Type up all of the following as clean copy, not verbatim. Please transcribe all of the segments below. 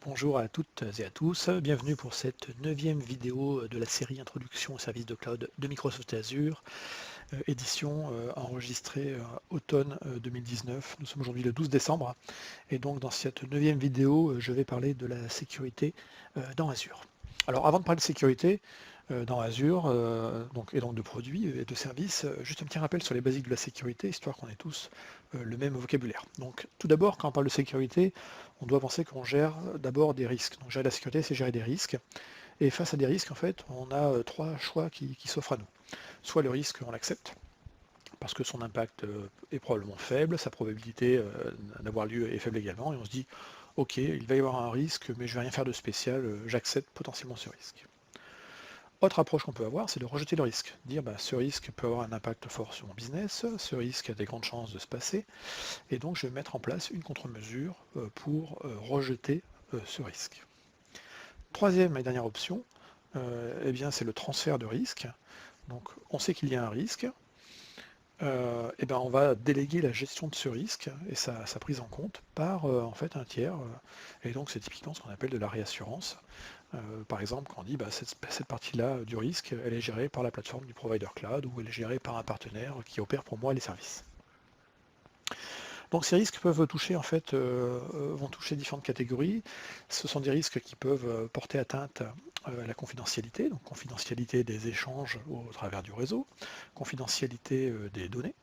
Bonjour à toutes et à tous, bienvenue pour cette 9e vidéo de la série Introduction aux services de cloud de Microsoft Azure, édition enregistrée automne 2019. Nous sommes aujourd'hui le 12 décembre et donc dans cette 9e vidéo, je vais parler de la sécurité dans Azure. Alors avant de parler de sécurité dans Azure, et donc de produits et de services, juste un petit rappel sur les basiques de la sécurité, histoire qu'on ait tous le même vocabulaire. Donc tout d'abord, quand on parle de sécurité, on doit penser qu'on gère d'abord des risques. Donc gérer la sécurité, c'est gérer des risques. Et face à des risques, en fait, on a trois choix qui s'offrent à nous. Soit le risque, on l'accepte, parce que son impact est probablement faible, sa probabilité d'avoir lieu est faible également, et on se dit, ok, il va y avoir un risque, mais je ne vais rien faire de spécial, j'accepte potentiellement ce risque. Autre approche qu'on peut avoir, c'est de rejeter le risque. Dire ce risque peut avoir un impact fort sur mon business, ce risque a des grandes chances de se passer, et donc je vais mettre en place une contre-mesure pour rejeter ce risque. Troisième et dernière option, c'est le transfert de risque. Donc on sait qu'il y a un risque, on va déléguer la gestion de ce risque et sa prise en compte par en fait un tiers. Et donc c'est typiquement ce qu'on appelle de la réassurance. Par exemple, quand on dit cette partie-là du risque, elle est gérée par la plateforme du provider cloud ou elle est gérée par un partenaire qui opère pour moi les services. Donc ces risques peuvent toucher vont toucher différentes catégories. Ce sont des risques qui peuvent porter atteinte à la confidentialité, donc confidentialité des échanges au travers du réseau, confidentialité des données.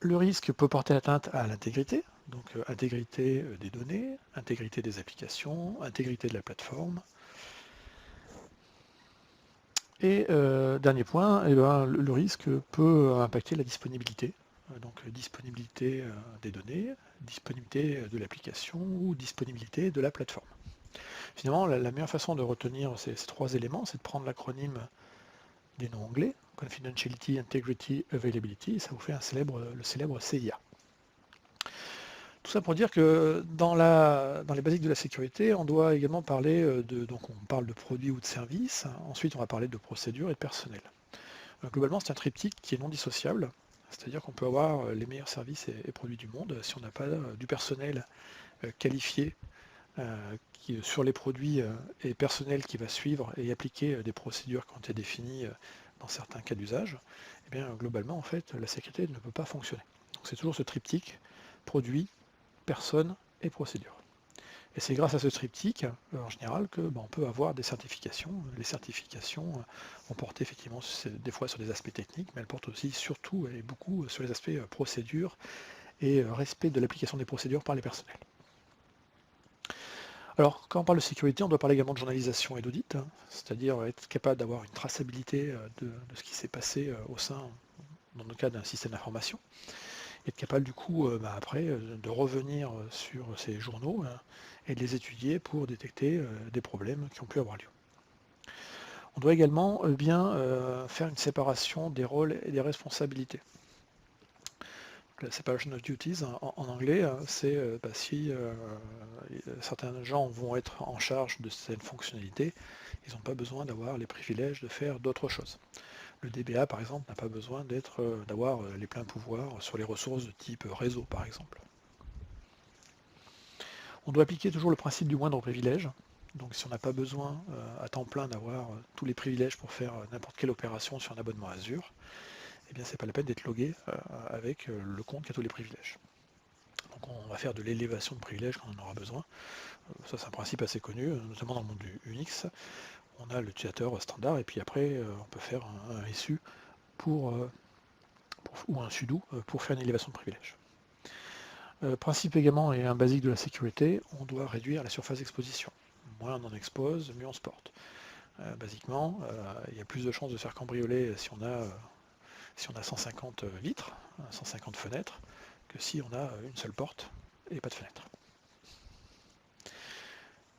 Le risque peut porter atteinte à l'intégrité, donc intégrité des données, intégrité des applications, intégrité de la plateforme. Et dernier point, le risque peut impacter la disponibilité. Donc disponibilité des données, disponibilité de l'application ou disponibilité de la plateforme. Finalement, la meilleure façon de retenir ces trois éléments, c'est de prendre l'acronyme des noms anglais, Confidentiality, Integrity, Availability, et ça vous fait le célèbre CIA. Tout ça pour dire que dans les basiques de la sécurité, on doit également parler donc on parle de produits ou de services, ensuite on va parler de procédures et de personnel. Globalement, c'est un triptyque qui est non dissociable, c'est-à-dire qu'on peut avoir les meilleurs services et produits du monde si on n'a pas du personnel qualifié sur les produits et personnel qui va suivre et appliquer des procédures qui ont été définies dans certains cas d'usage. Et bien globalement, en fait, la sécurité ne peut pas fonctionner. Donc c'est toujours ce triptyque, produit, personne et procédure. Et c'est grâce à ce triptyque, en général, que on peut avoir des certifications. Les certifications vont porter effectivement des fois sur des aspects techniques, mais elles portent aussi surtout et beaucoup sur les aspects procédures et respect de l'application des procédures par les personnels. Alors, quand on parle de sécurité, on doit parler également de journalisation et d'audit, c'est-à-dire être capable d'avoir une traçabilité de ce qui s'est passé au sein, dans le cas d'un système d'information, être capable du coup après de revenir sur ces journaux et de les étudier pour détecter des problèmes qui ont pu avoir lieu. On doit également faire une séparation des rôles et des responsabilités. La separation of duties en anglais, c'est si certains gens vont être en charge de certaines fonctionnalités, ils n'ont pas besoin d'avoir les privilèges de faire d'autres choses. Le DBA, par exemple, n'a pas besoin d'avoir les pleins pouvoirs sur les ressources de type réseau, par exemple. On doit appliquer toujours le principe du moindre privilège. Donc si on n'a pas besoin à temps plein d'avoir tous les privilèges pour faire n'importe quelle opération sur un abonnement Azure, eh bien c'est pas la peine d'être logué avec le compte qui a tous les privilèges. Donc on va faire de l'élévation de privilèges quand on en aura besoin. Ça c'est un principe assez connu, notamment dans le monde du Unix. On a l'utilisateur standard et puis après on peut faire un SU ou un sudo pour faire une élévation de privilèges. Principe également et un basique de la sécurité, on doit réduire la surface d'exposition. Moins on en expose, mieux on se porte. Basiquement, il y a plus de chances de se faire cambrioler si on a 150 vitres, 150 fenêtres, que si on a une seule porte et pas de fenêtre.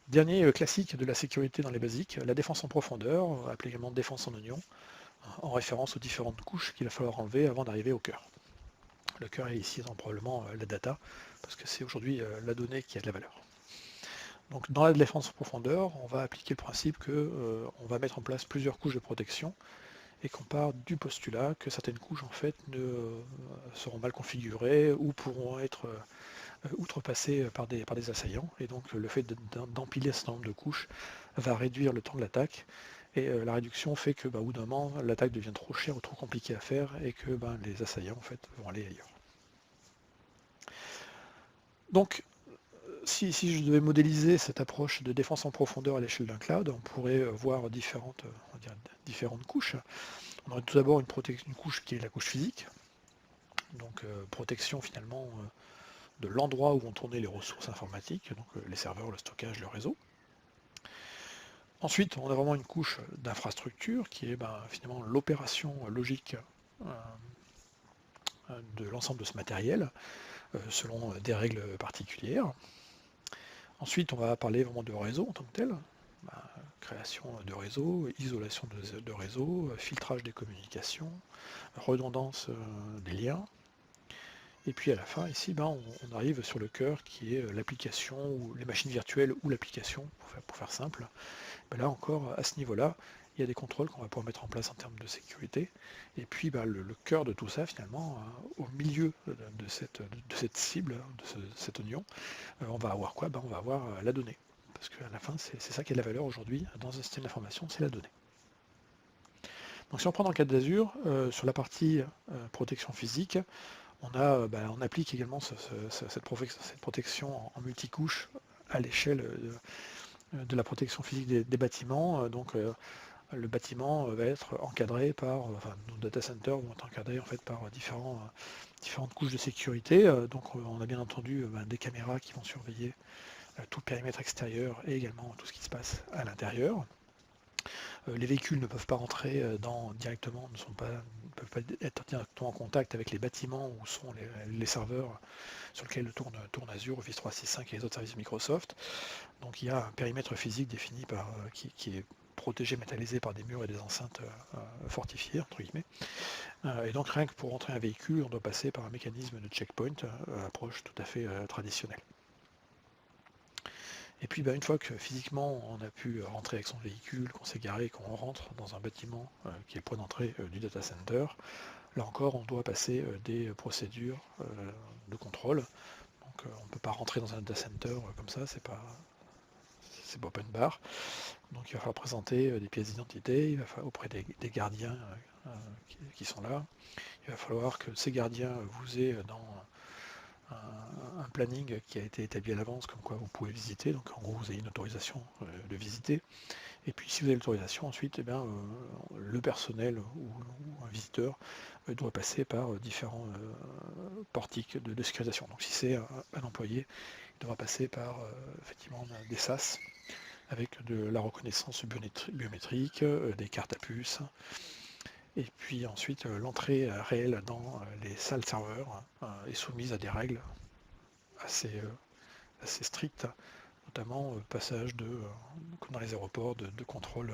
Dernier classique de la sécurité dans les basiques, la défense en profondeur, appelée également défense en oignon, en référence aux différentes couches qu'il va falloir enlever avant d'arriver au cœur. Le cœur est ici probablement la data, parce que c'est aujourd'hui la donnée qui a de la valeur. Donc dans la défense en profondeur, on va appliquer le principe qu'on va mettre en place plusieurs couches de protection et qu'on part du postulat que certaines couches en fait seront mal configurées ou pourront être outrepassé par des assaillants. Et donc le fait d'empiler un certain nombre de couches va réduire le temps de l'attaque. Et la réduction fait que au bout d'un moment, l'attaque devient trop chère ou trop compliquée à faire et que les assaillants en fait, vont aller ailleurs. Donc si je devais modéliser cette approche de défense en profondeur à l'échelle d'un cloud, on pourrait voir différentes couches. On aurait tout d'abord une couche qui est la couche physique, donc protection finalement de l'endroit où vont tourner les ressources informatiques, donc les serveurs, le stockage, le réseau. Ensuite, on a vraiment une couche d'infrastructure qui est finalement l'opération logique de l'ensemble de ce matériel selon des règles particulières. Ensuite, on va parler vraiment de réseau en tant que tel. Création de réseau, isolation de réseau, filtrage des communications, redondance des liens. Et puis à la fin, ici, on arrive sur le cœur qui est l'application, ou les machines virtuelles ou l'application, pour faire simple. Là encore, à ce niveau-là, il y a des contrôles qu'on va pouvoir mettre en place en termes de sécurité. Et puis le cœur de tout ça, finalement, au milieu de cette cible, de cet oignon, on va avoir quoi? On va avoir la donnée. Parce qu'à la fin, c'est ça qui a de la valeur aujourd'hui dans un système d'information, c'est la donnée. Donc si on prend dans le cadre d'Azure, sur la partie protection physique, on applique également cette protection en multicouche à l'échelle de la protection physique des bâtiments. Donc le bâtiment va être encadré par, nos data centers vont être encadrés en fait par différentes couches de sécurité. Donc on a bien entendu des caméras qui vont surveiller tout le périmètre extérieur et également tout ce qui se passe à l'intérieur. Les véhicules ne peuvent pas rentrer directement, ne peuvent pas être directement en contact avec les bâtiments où sont les serveurs sur lesquels tourne Azure, Office 365 et les autres services Microsoft. Donc il y a un périmètre physique défini qui est protégé, métallisé par des murs et des enceintes fortifiées, entre guillemets. Et donc rien que pour rentrer un véhicule, on doit passer par un mécanisme de checkpoint, approche tout à fait traditionnelle. Et puis une fois que physiquement on a pu rentrer avec son véhicule, qu'on s'est garé, qu'on rentre dans un bâtiment qui est le point d'entrée du data center, là encore on doit passer des procédures de contrôle. Donc on ne peut pas rentrer dans un data center comme ça, c'est pas open bar. Donc il va falloir présenter des pièces d'identité, il va falloir auprès des gardiens qui sont là. Il va falloir que ces gardiens vous aient dans un planning qui a été établi à l'avance, comme quoi vous pouvez visiter. Donc en gros, vous avez une autorisation de visiter. Et puis si vous avez l'autorisation, ensuite, le personnel ou un visiteur doit passer par différents portiques de sécurisation. Donc si c'est un employé, il devra passer par effectivement des SAS avec de la reconnaissance biométrique, des cartes à puce. Et puis ensuite, l'entrée réelle dans les salles serveurs est soumise à des règles assez strictes, notamment passage comme dans les aéroports, de contrôle,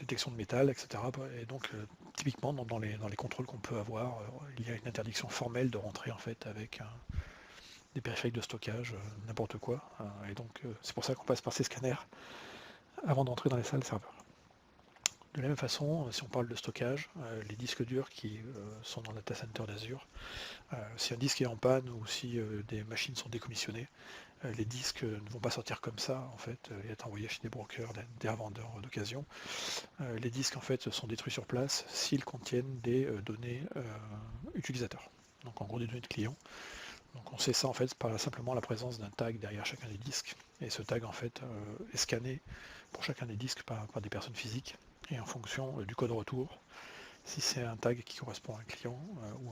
détection de métal, etc. Et donc typiquement dans les contrôles qu'on peut avoir, il y a une interdiction formelle de rentrer en fait avec des périphériques de stockage, n'importe quoi. Et donc c'est pour ça qu'on passe par ces scanners avant d'entrer dans les salles serveurs. De la même façon, si on parle de stockage, les disques durs qui sont dans le data center d'Azure, si un disque est en panne ou si des machines sont décommissionnées, les disques ne vont pas sortir comme ça en fait et être envoyés chez des brokers, des revendeurs d'occasion. Les disques en fait sont détruits sur place s'ils contiennent des données utilisateurs, donc en gros des données de clients. Donc on sait ça en fait par simplement la présence d'un tag derrière chacun des disques, et ce tag en fait est scanné pour chacun des disques par des personnes physiques, et en fonction du code retour, si c'est un tag qui correspond à un client ou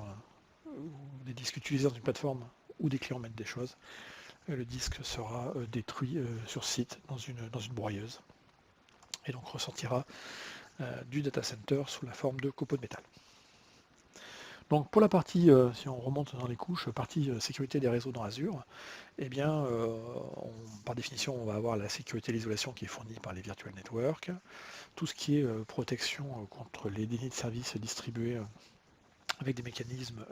des disques utilisés dans une plateforme où des clients mettent des choses, le disque sera détruit sur site dans une broyeuse et donc ressortira du data center sous la forme de copeaux de métal. Donc pour la partie, si on remonte dans les couches, partie sécurité des réseaux dans Azure, par définition, on va avoir la sécurité et l'isolation qui est fournie par les virtual networks, tout ce qui est protection contre les dénis de services distribués avec des mécanismes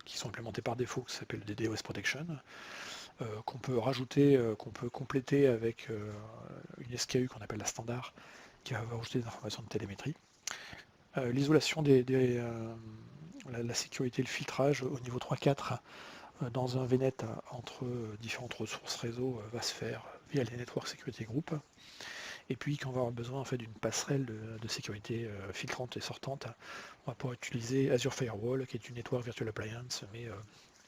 qui sont implémentés par défaut, qui s'appelle des DOS Protection, qu'on peut rajouter, qu'on peut compléter avec une SKU qu'on appelle la standard, qui va rajouter des informations de télémétrie. L'isolation des la sécurité, le filtrage au niveau 3.4 dans un VNet entre différentes ressources réseau va se faire via les Network Security Group. Et puis quand on va avoir besoin en fait d'une passerelle de sécurité filtrante et sortante, on va pouvoir utiliser Azure Firewall, qui est une Network Virtual Appliance, mais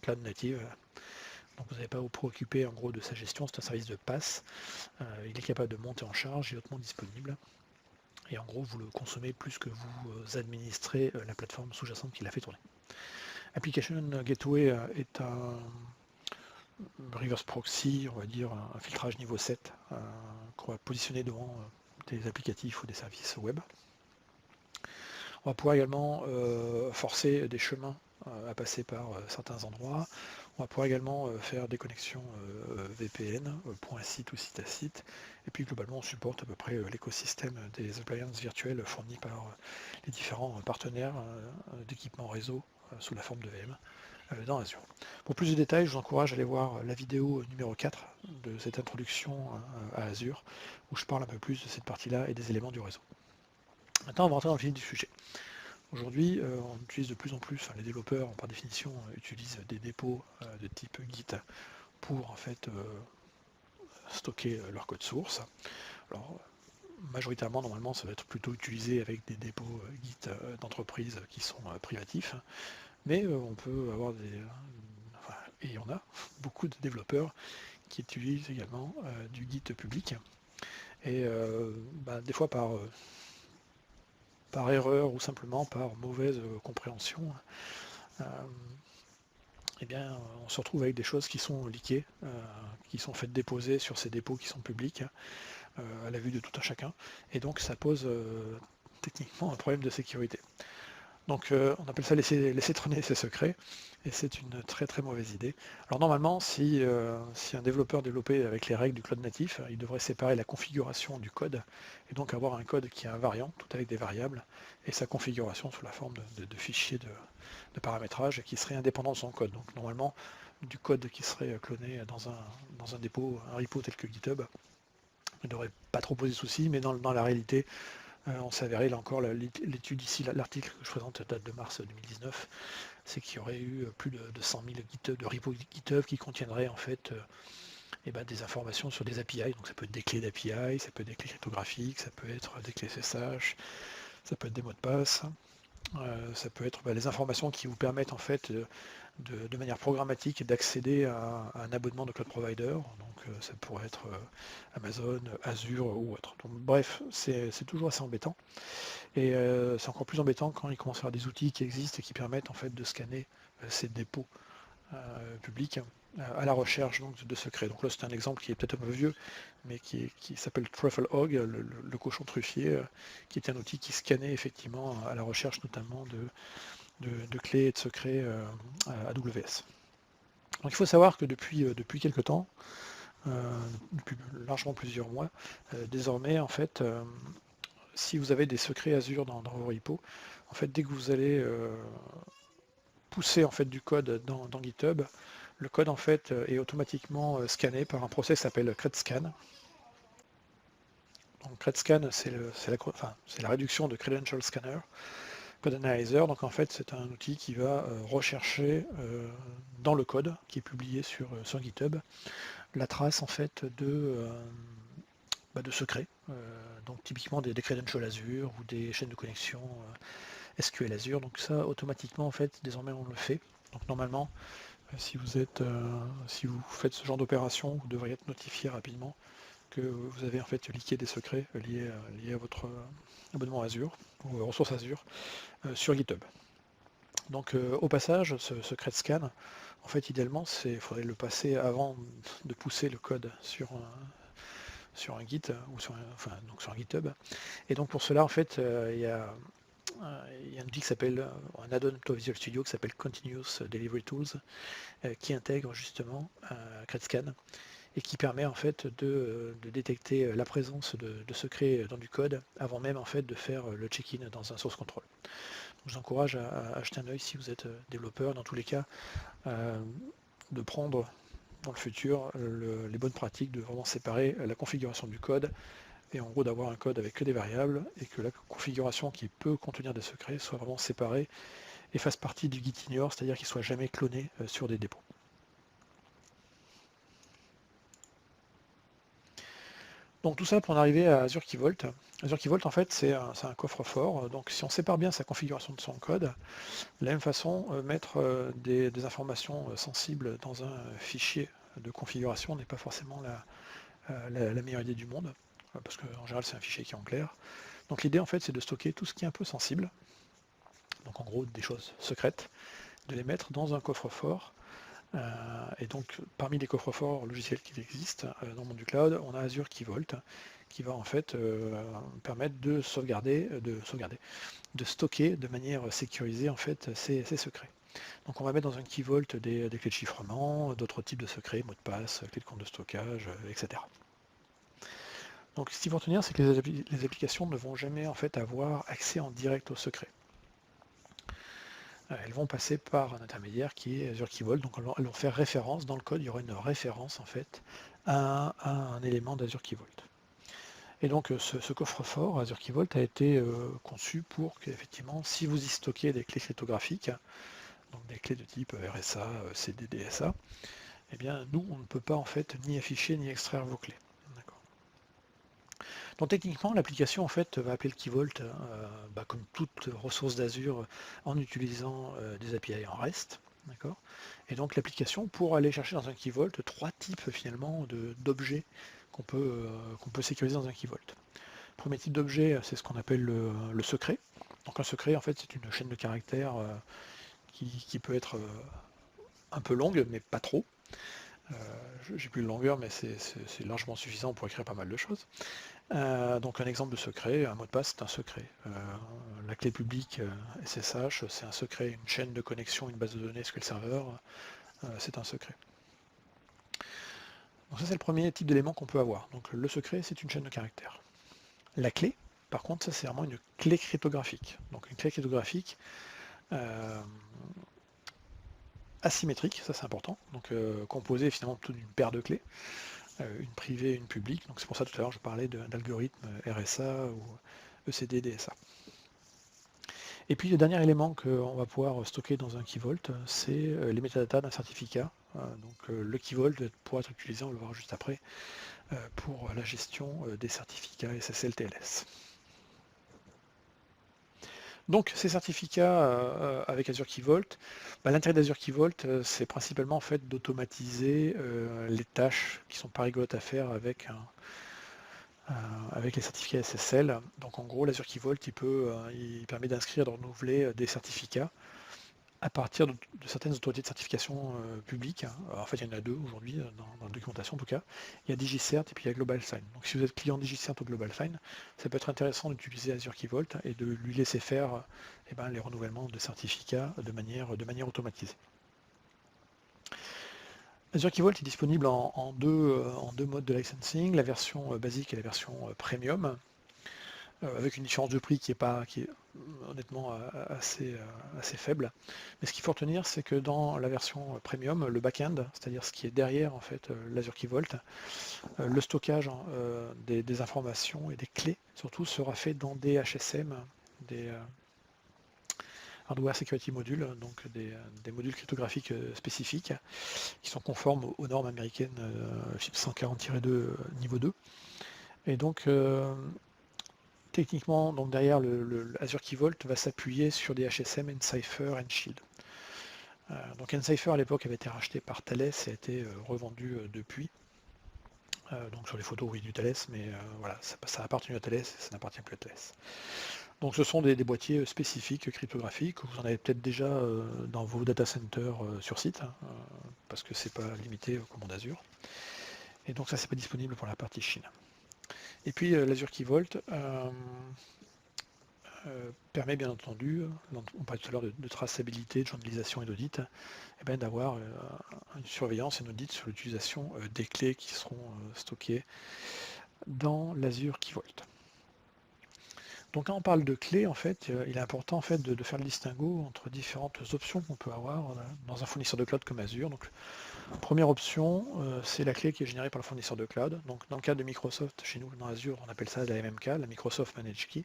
cloud native. Donc vous n'avez pas à vous préoccuper en gros de sa gestion, c'est un service de pass. Il est capable de monter en charge, il est hautement disponible. Et en gros, vous le consommez plus que vous administrez la plateforme sous-jacente qui l'a fait tourner. Application Gateway est un reverse proxy, on va dire un filtrage niveau 7 qu'on va positionner devant des applicatifs ou des services web. On va pouvoir également forcer des chemins à passer par certains endroits. On va pouvoir également faire des connexions VPN, point site ou site à site. Et puis globalement, on supporte à peu près l'écosystème des appliances virtuelles fournies par les différents partenaires d'équipements réseau sous la forme de VM dans Azure. Pour plus de détails, je vous encourage à aller voir la vidéo numéro 4 de cette introduction à Azure, où je parle un peu plus de cette partie-là et des éléments du réseau. Maintenant, on va rentrer dans le vif du sujet. Aujourd'hui, on utilise de plus en plus, les développeurs par définition utilisent des dépôts de type Git pour en fait stocker leur code source. Alors, majoritairement, normalement, ça va être plutôt utilisé avec des dépôts Git d'entreprise qui sont privatifs, mais on peut avoir et il y en a beaucoup de développeurs qui utilisent également du Git public. Et des fois par erreur ou simplement par mauvaise compréhension, eh bien, on se retrouve avec des choses qui sont leakées, qui sont faites déposer sur ces dépôts qui sont publics à la vue de tout un chacun. Et donc ça pose techniquement un problème de sécurité. Donc on appelle ça laisser traîner ses secrets, et c'est une très très mauvaise idée. Alors normalement, si un développeur développait avec les règles du cloud natif, il devrait séparer la configuration du code, et donc avoir un code qui est invariant, tout avec des variables, et sa configuration sous la forme de fichiers de paramétrage qui serait indépendant de son code. Donc normalement, du code qui serait cloné dans un dépôt, un repo tel que GitHub, ne devrait pas trop poser de soucis, mais dans la réalité, on s'est avéré, là encore, l'étude ici, l'article que je présente date de mars 2019, c'est qu'il y aurait eu plus de 100 000 GitHub, de repos GitHub qui contiendraient en fait des informations sur des API. Donc ça peut être des clés d'API, ça peut être des clés cryptographiques, ça peut être des clés SSH, ça peut être des mots de passe, ça peut être les informations qui vous permettent en fait de manière programmatique d'accéder à un abonnement de cloud provider. Donc ça pourrait être Amazon, Azure ou autre. Donc, bref, c'est toujours assez embêtant. Et c'est encore plus embêtant quand il commence à y avoir des outils qui existent et qui permettent en fait de scanner ces dépôts publics à la recherche donc, de secrets. Donc là c'est un exemple qui est peut-être un peu vieux, mais qui s'appelle Trufflehog, le cochon truffier, qui est un outil qui scannait effectivement à la recherche notamment de clés et de secrets AWS. Donc il faut savoir que depuis quelques temps, depuis largement plusieurs mois, désormais en fait, si vous avez des secrets Azure dans vos repos, en fait dès que vous allez pousser en fait du code dans GitHub, le code en fait est automatiquement scanné par un process qui s'appelle CredScan. Donc CredScan, c'est la réduction de Credential Scanner, Code Analyzer. Donc en fait, c'est un outil qui va rechercher dans le code qui est publié sur GitHub la trace en fait de secrets. Donc typiquement des credentials Azure ou des chaînes de connexion SQL Azure. Donc ça, automatiquement, en fait, désormais on le fait. Donc normalement, si vous faites ce genre d'opération, vous devriez être notifié rapidement que vous avez en fait leaké des secrets liés à votre abonnement Azure ou ressources Azure sur GitHub. Donc au passage, ce CredScan, en fait idéalement, il faudrait le passer avant de pousser le code sur un Git ou sur un GitHub. Et donc pour cela, en fait, il y a un outil qui s'appelle, un add-on pour Visual Studio qui s'appelle Continuous Delivery Tools, qui intègre justement CredScan et qui permet en fait de détecter la présence de secrets dans du code avant même en fait de faire le check-in dans un source control. Donc, je vous encourage à jeter un œil si vous êtes développeur, dans tous les cas, de prendre dans le futur les bonnes pratiques de vraiment séparer la configuration du code et en gros d'avoir un code avec que des variables et que la configuration qui peut contenir des secrets soit vraiment séparée et fasse partie du Git ignore, c'est-à-dire qu'il ne soit jamais cloné sur des dépôts. Donc tout ça pour en arriver à Azure Key Vault. Azure Key Vault, en fait, c'est un coffre-fort. Donc si on sépare bien sa configuration de son code, de la même façon, mettre des informations sensibles dans un fichier de configuration n'est pas forcément la meilleure idée du monde, parce qu'en général c'est un fichier qui est en clair. Donc l'idée en fait c'est de stocker tout ce qui est un peu sensible, donc en gros des choses secrètes, de les mettre dans un coffre-fort. Et donc parmi les coffres-forts logiciels qui existent dans le monde du cloud, on a Azure Key Vault qui va en fait permettre de sauvegarder, de stocker de manière sécurisée en fait ces secrets. Donc on va mettre dans un Key Vault des clés de chiffrement, d'autres types de secrets, mots de passe, clés de compte de stockage, etc. Donc ce qu'il faut retenir, c'est que les applications ne vont jamais en fait avoir accès en direct aux secrets. Elles vont passer par un intermédiaire qui est Azure Key Vault, donc elles vont faire référence, dans le code il y aura une référence en fait à un élément d'Azure Key Vault. Et donc ce coffre-fort Azure Key Vault a été conçu pour qu'effectivement si vous y stockez des clés cryptographiques, donc des clés de type RSA, CDDSA, eh bien nous on ne peut pas en fait ni afficher ni extraire vos clés. Donc techniquement, l'application en fait va appeler le Key Vault comme toute ressource d'Azure en utilisant des API en REST. Et donc l'application pour aller chercher dans un Key Vault trois types finalement d'objets qu'on peut sécuriser dans un Key Vault. Le premier type d'objet, c'est ce qu'on appelle le secret. Donc un secret en fait c'est une chaîne de caractères qui peut être un peu longue mais pas trop. J'ai plus de longueur mais c'est largement suffisant pour écrire pas mal de choses. Donc un exemple de secret, un mot de passe c'est un secret. La clé publique SSH c'est un secret, une chaîne de connexion, une base de données SQL Server, c'est un secret. Donc ça c'est le premier type d'élément qu'on peut avoir. Donc le secret c'est une chaîne de caractères. La clé, par contre, ça c'est vraiment une clé cryptographique. Donc une clé cryptographique asymétrique, ça c'est important, donc composée finalement toute d'une paire de clés. Une privée et une publique. Donc c'est pour ça tout à l'heure je parlais d'algorithmes RSA ou ECD DSA. Et puis le dernier élément qu'on va pouvoir stocker dans un Key Vault, c'est les métadatas d'un certificat. Donc le Key Vault pourra être utilisé, on le verra juste après, pour la gestion des certificats SSL-TLS. Donc ces certificats avec Azure Key Vault, l'intérêt d'Azure Key Vault, c'est principalement en fait d'automatiser les tâches qui sont pas rigolotes à faire avec les certificats SSL. Donc en gros, l'Azure Key Vault, il permet d'inscrire, de renouveler des certificats à partir de certaines autorités de certification publiques. Alors, en fait, il y en a deux aujourd'hui dans la documentation en tout cas. Il y a DigiCert et puis il y a GlobalSign. Donc si vous êtes client DigiCert ou GlobalSign, ça peut être intéressant d'utiliser Azure Key Vault et de lui laisser faire les renouvellements de certificats de manière automatisée. Azure Key Vault est disponible en deux modes de licensing, la version basique et la version premium, avec une différence de prix qui est honnêtement assez faible. Mais ce qu'il faut retenir, c'est que dans la version premium, le back-end, c'est-à-dire ce qui est derrière en fait l'Azure Key Vault, le stockage des informations et des clés surtout sera fait dans des HSM, des Hardware Security Modules, donc des modules cryptographiques spécifiques qui sont conformes aux normes américaines FIPS 140-2 niveau 2. Et donc techniquement, donc derrière le Azure Key Vault va s'appuyer sur des HSM Encipher et Shield. Donc Encipher à l'époque avait été racheté par Thales et a été revendu depuis. Donc sur les photos oui du Thales, mais voilà, ça appartient à Thales et ça n'appartient plus à Thales. Donc ce sont des boîtiers spécifiques cryptographiques, vous en avez peut-être déjà dans vos data centers sur site, parce que c'est pas limité aux commandes Azure. Et donc ça c'est pas disponible pour la partie Chine. Et puis l'Azure Key Vault permet bien entendu, on parlait tout à l'heure de traçabilité, de journalisation et d'audit, d'avoir une surveillance et un audit sur l'utilisation des clés qui seront stockées dans l'Azure Key Vault. Donc quand on parle de clés, en fait, il est important en fait, de faire le distinguo entre différentes options qu'on peut avoir dans un fournisseur de cloud comme Azure. Donc, première option, c'est la clé qui est générée par le fournisseur de cloud. Donc dans le cas de Microsoft, chez nous dans Azure, on appelle ça la MMK, la Microsoft Managed Key.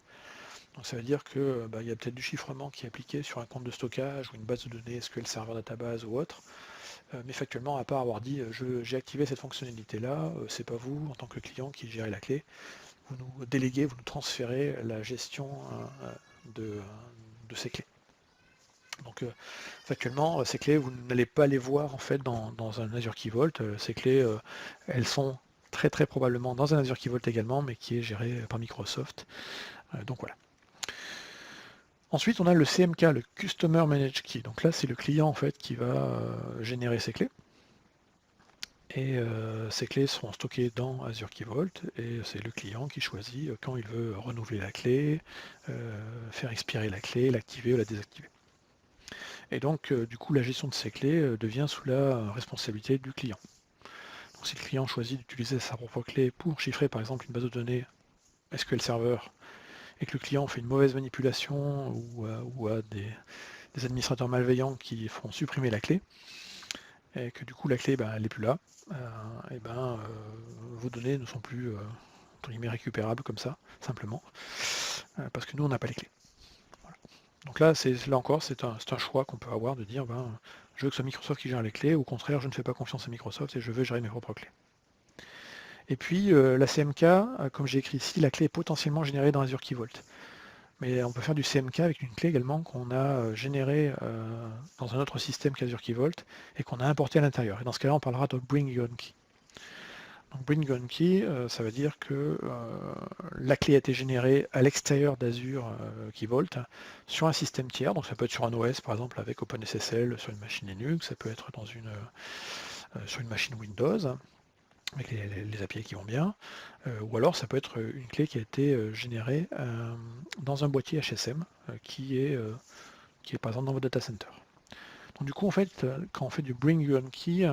Donc ça veut dire que il y a peut-être du chiffrement qui est appliqué sur un compte de stockage ou une base de données SQL Server Database ou autre, mais factuellement, à part avoir dit j'ai activé cette fonctionnalité-là, c'est pas vous, en tant que client, qui gérez la clé, vous nous déléguez, vous nous transférez la gestion de, de ces clés. Donc factuellement, ces clés, vous n'allez pas les voir en fait dans un Azure Key Vault. Ces clés, elles sont très très probablement dans un Azure Key Vault également, mais qui est géré par Microsoft. Donc voilà. Ensuite, on a le CMK, le Customer Managed Key. Donc là, c'est le client en fait qui va générer ces clés. Et ces clés seront stockées dans Azure Key Vault et c'est le client qui choisit quand il veut renouveler la clé, faire expirer la clé, l'activer ou la désactiver. Et donc, du coup, la gestion de ces clés devient sous la responsabilité du client. Donc, si le client choisit d'utiliser sa propre clé pour chiffrer, par exemple, une base de données SQL Server, et que le client fait une mauvaise manipulation ou a des administrateurs malveillants qui font supprimer la clé, et que du coup la clé elle n'est plus là, vos données ne sont plus entre guillemets récupérables comme ça, simplement, parce que nous on n'a pas les clés. Voilà. Donc là encore, c'est un choix qu'on peut avoir de dire je veux que ce soit Microsoft qui gère les clés, ou au contraire je ne fais pas confiance à Microsoft et je veux gérer mes propres clés. Et puis la CMK, comme j'ai écrit ici, la clé est potentiellement générée dans Azure Key Vault. Mais on peut faire du CMK avec une clé également qu'on a générée dans un autre système qu'Azure Key Vault et qu'on a importé à l'intérieur. Et dans ce cas-là, on parlera de Bring Your Own Key. Donc Bring Your Own Key, ça veut dire que la clé a été générée à l'extérieur d'Azure Key Vault sur un système tiers. Donc ça peut être sur un OS par exemple avec OpenSSL sur une machine Linux, ça peut être sur une machine Windows avec les API qui vont bien, ou alors ça peut être une clé qui a été générée dans un boîtier HSM qui est par exemple dans votre data center. Donc du coup, en fait, quand on fait du Bring Your Own Key,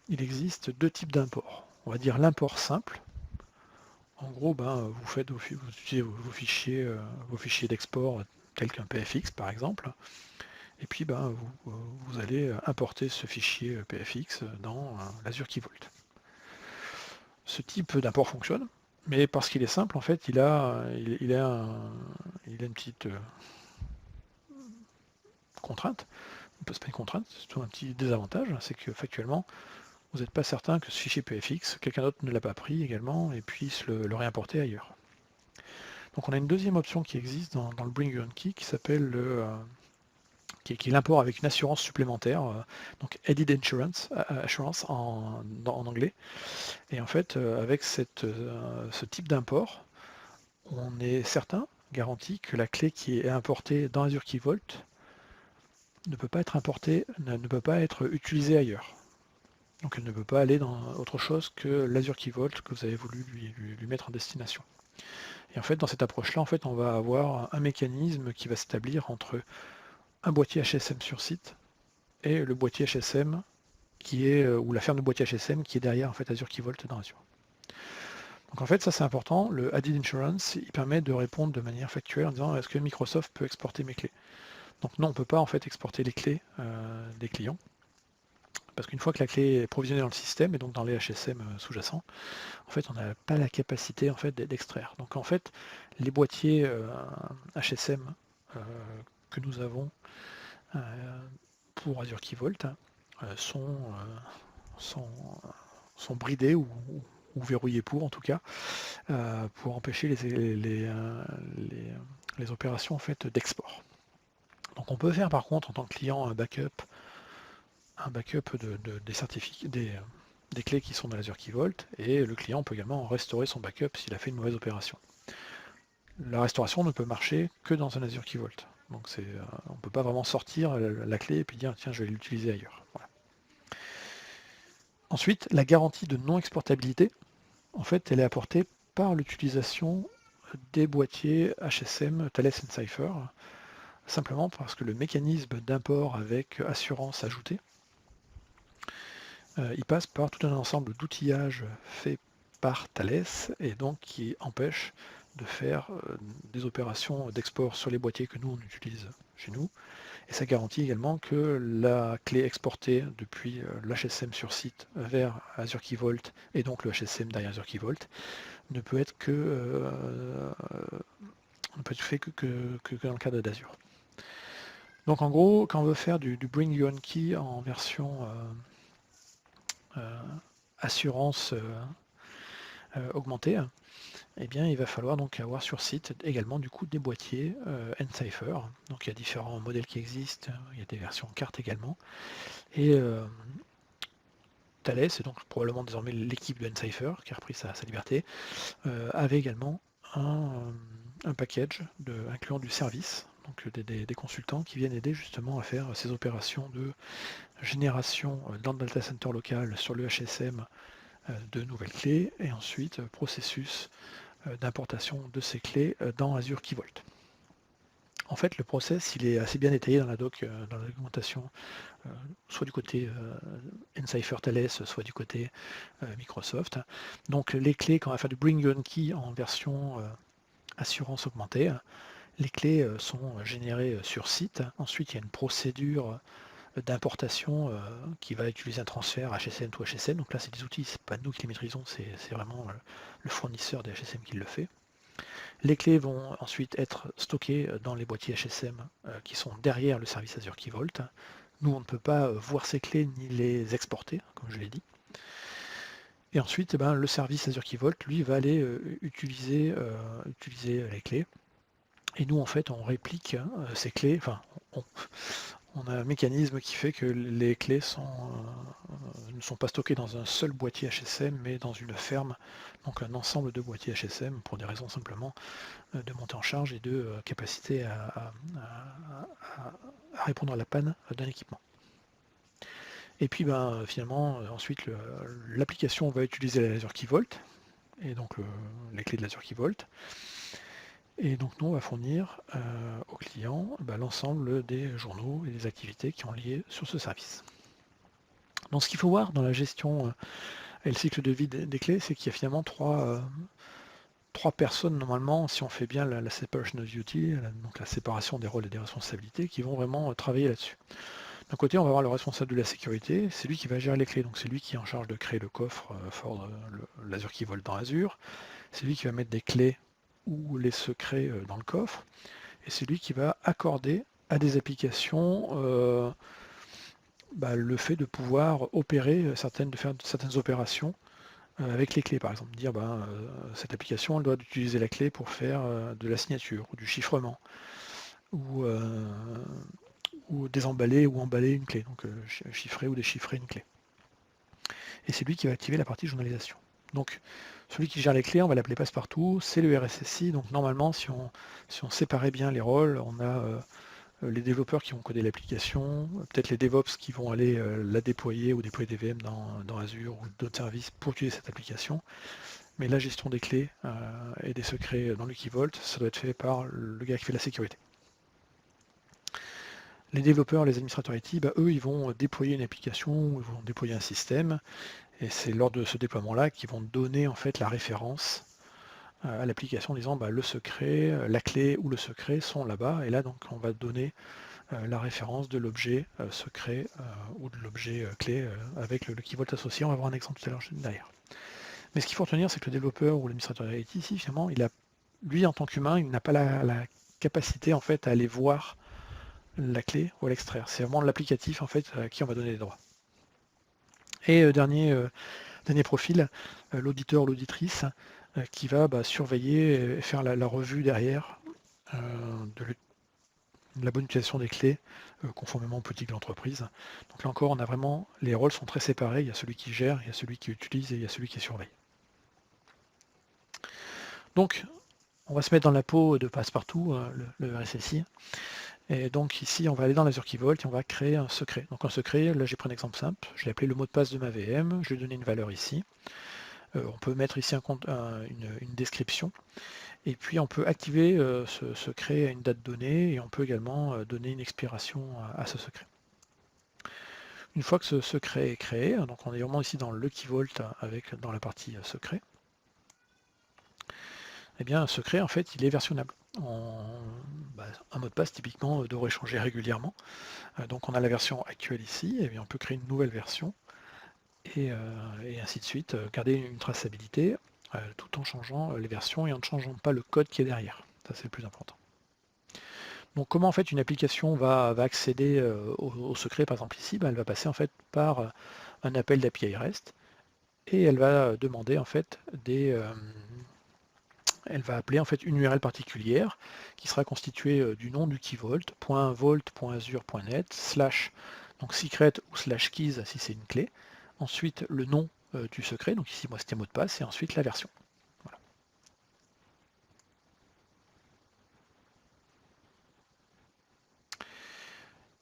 il existe deux types d'imports. On va dire l'import simple. En gros, vous utilisez vos fichiers d'export tels qu'un PFX par exemple, et puis vous allez importer ce fichier PFX dans l'Azure Key Vault. Ce type d'import fonctionne, mais parce qu'il est simple, en fait, il a une petite contrainte. C'est pas une contrainte, c'est plutôt un petit désavantage, c'est que factuellement, vous n'êtes pas certain que ce fichier PFX, quelqu'un d'autre ne l'a pas pris également et puisse le réimporter ailleurs. Donc on a une deuxième option qui existe dans le Bring Your Own Key qui s'appelle qui est l'import avec une assurance supplémentaire, donc Added Assurance en anglais. Et en fait, avec ce type d'import, on est certain, garanti, que la clé qui est importée dans Azure Key Vault ne peut pas être importée, ne peut pas être utilisée ailleurs. Donc elle ne peut pas aller dans autre chose que l'Azure Key Vault que vous avez voulu lui mettre en destination. Et en fait, dans cette approche-là, en fait, on va avoir un mécanisme qui va s'établir entre un boîtier HSM sur site et le boîtier HSM qui est, ou la ferme de boîtier HSM qui est derrière en fait Azure Key Vault dans Azure. Donc en fait, ça c'est important. Le Added Insurance, il permet de répondre de manière factuelle en disant est-ce que Microsoft peut exporter mes clés? Donc non, on ne peut pas en fait exporter les clés des clients. Parce qu'une fois que la clé est provisionnée dans le système et donc dans les HSM sous-jacents, en fait, on n'a pas la capacité en fait d'extraire. Donc en fait, les boîtiers HSM que nous avons pour Azure Key Vault sont bridés ou verrouillés en tout cas, pour empêcher les opérations en fait d'export. Donc on peut faire par contre en tant que client un backup des certificats, des clés qui sont dans l'Azure Key Vault, et le client peut également restaurer son backup s'il a fait une mauvaise opération. La restauration ne peut marcher que dans un Azure Key Vault. Donc on ne peut pas vraiment sortir la clé et puis dire tiens je vais l'utiliser ailleurs. Voilà. Ensuite, la garantie de non-exportabilité, en fait, elle est apportée par l'utilisation des boîtiers HSM Thales Encipher, simplement parce que le mécanisme d'import avec assurance ajoutée, il passe par tout un ensemble d'outillages faits par Thales et donc qui empêche de faire des opérations d'export sur les boîtiers que nous on utilise chez nous. Et ça garantit également que la clé exportée depuis l'HSM sur site vers Azure Key Vault et donc le HSM derrière Azure Key Vault ne peut être que On ne peut être fait que dans le cadre d'Azure. Donc en gros, quand on veut faire du Bring Your Own Key en version assurance augmentée, eh bien il va falloir donc avoir sur site également du coup des boîtiers N-Cipher. Donc il y a différents modèles qui existent, il y a des versions cartes également. Et Thales, et donc probablement désormais l'équipe de N-Cipher qui a repris sa liberté, avait également un package incluant du service, donc des consultants qui viennent aider justement à faire ces opérations de génération dans le data center local sur le HSM de nouvelles clés, et ensuite processus d'importation de ces clés dans Azure Key Vault. En fait, le process, il est assez bien détaillé dans la doc, dans la documentation, soit du côté N-Cipher Thales, soit du côté Microsoft. Donc les clés, quand on va faire du Bring Your Own Key en version assurance augmentée, les clés sont générées sur site. Ensuite, il y a une procédure d'importation qui va utiliser un transfert HSM to HSM. Donc là, c'est des outils, c'est pas nous qui les maîtrisons, c'est vraiment le fournisseur des HSM qui le fait. Les clés vont ensuite être stockées dans les boîtiers HSM qui sont derrière le service Azure Key Vault. Nous, on ne peut pas voir ces clés ni les exporter, comme je l'ai dit. Et ensuite, le service Azure Key Vault, lui, va aller utiliser les clés. Et nous, en fait, on réplique ces clés, enfin, on a un mécanisme qui fait que les clés ne sont pas stockées dans un seul boîtier HSM, mais dans une ferme, donc un ensemble de boîtiers HSM, pour des raisons simplement de montée en charge et de capacité à répondre à la panne d'un équipement. Et puis finalement, ensuite, l'application va utiliser l'Azure Key Vault, et donc les clés de l'Azure Key Vault. Et donc nous, on va fournir aux clients l'ensemble des journaux et des activités qui ont lié sur ce service. Donc ce qu'il faut voir dans la gestion et le cycle de vie des clés, c'est qu'il y a finalement trois personnes normalement, si on fait bien la separation of duty, donc la séparation des rôles et des responsabilités, qui vont vraiment travailler là-dessus. D'un côté, on va avoir le responsable de la sécurité, c'est lui qui va gérer les clés, donc c'est lui qui est en charge de créer le coffre for l'Azure Key Vault dans Azure, c'est lui qui va mettre des clés ou les secrets dans le coffre, et c'est lui qui va accorder à des applications le fait de pouvoir opérer de faire certaines opérations avec les clés, par exemple. Dire cette application elle doit utiliser la clé pour faire de la signature ou du chiffrement, ou désemballer ou emballer une clé, donc chiffrer ou déchiffrer une clé. Et c'est lui qui va activer la partie journalisation. Donc celui qui gère les clés, on va l'appeler passe-partout, c'est le RSSI. Donc normalement, si on séparait bien les rôles, on a les développeurs qui vont coder l'application, peut-être les DevOps qui vont aller la déployer ou déployer des VM dans Azure ou d'autres services pour utiliser cette application. Mais la gestion des clés et des secrets dans le Key Vault, ça doit être fait par le gars qui fait la sécurité. Les développeurs, les administrateurs IT, eux, ils vont déployer une application, ils vont déployer un système, et c'est lors de ce déploiement-là qu'ils vont donner en fait la référence à l'application en disant le secret, la clé ou le secret sont là-bas, et là donc on va donner la référence de l'objet secret ou de l'objet clé avec le Key Vault associé. On va voir un exemple tout à l'heure derrière. Mais ce qu'il faut retenir, c'est que le développeur ou l'administrateur IT, ici, finalement, lui en tant qu'humain, il n'a pas la capacité en fait à aller voir la clé ou à l'extraire. C'est vraiment l'applicatif en fait à qui on va donner les droits. Et dernier profil, l'auditeur ou l'auditrice qui va surveiller et faire la revue derrière de la bonne utilisation des clés conformément aux politiques de l'entreprise. Donc là encore, on a vraiment, les rôles sont très séparés. Il y a celui qui gère, il y a celui qui utilise et il y a celui qui surveille. Donc, on va se mettre dans la peau de Passepartout, le RSSI. Et donc ici, on va aller dans l'Azure Key Vault et on va créer un secret. Donc un secret, là j'ai pris un exemple simple, je l'ai appelé le mot de passe de ma VM, je lui ai donné une valeur ici. On peut mettre ici une description. Et puis on peut activer ce secret à une date donnée et on peut également donner une expiration à ce secret. Une fois que ce secret est créé, donc on est vraiment ici dans le Key Vault dans la partie secret, eh bien un secret en fait il est versionnable. Un mot de passe typiquement devrait changer régulièrement. Donc on a la version actuelle ici, et bien on peut créer une nouvelle version et ainsi de suite, garder une traçabilité tout en changeant les versions et en ne changeant pas le code qui est derrière. Ça, c'est le plus important. Donc comment en fait une application va accéder au secret, par exemple ici, elle va passer en fait par un appel d'API REST et elle va demander en fait elle va appeler en fait une URL particulière qui sera constituée du nom du key vault, .vault.azure.net, / donc secret ou / keys si c'est une clé, ensuite le nom du secret, donc ici moi c'était mot de passe, et ensuite la version. Voilà.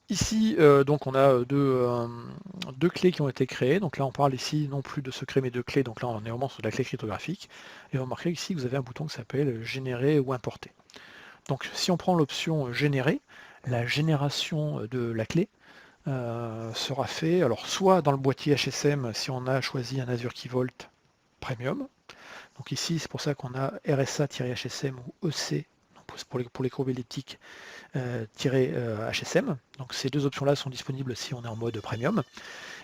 Ici, donc on a deux clés qui ont été créées. Donc là, on parle ici non plus de secret, mais de clés. Donc là, on est vraiment sur de la clé cryptographique. Et vous remarquez ici que vous avez un bouton qui s'appelle générer ou importer. Donc si on prend l'option générer, la génération de la clé sera fait, alors soit dans le boîtier HSM si on a choisi un Azure Key Vault Premium. Donc ici, c'est pour ça qu'on a RSA-HSM ou EC pour les courbes elliptiques HSM. Donc ces deux options-là sont disponibles si on est en mode premium.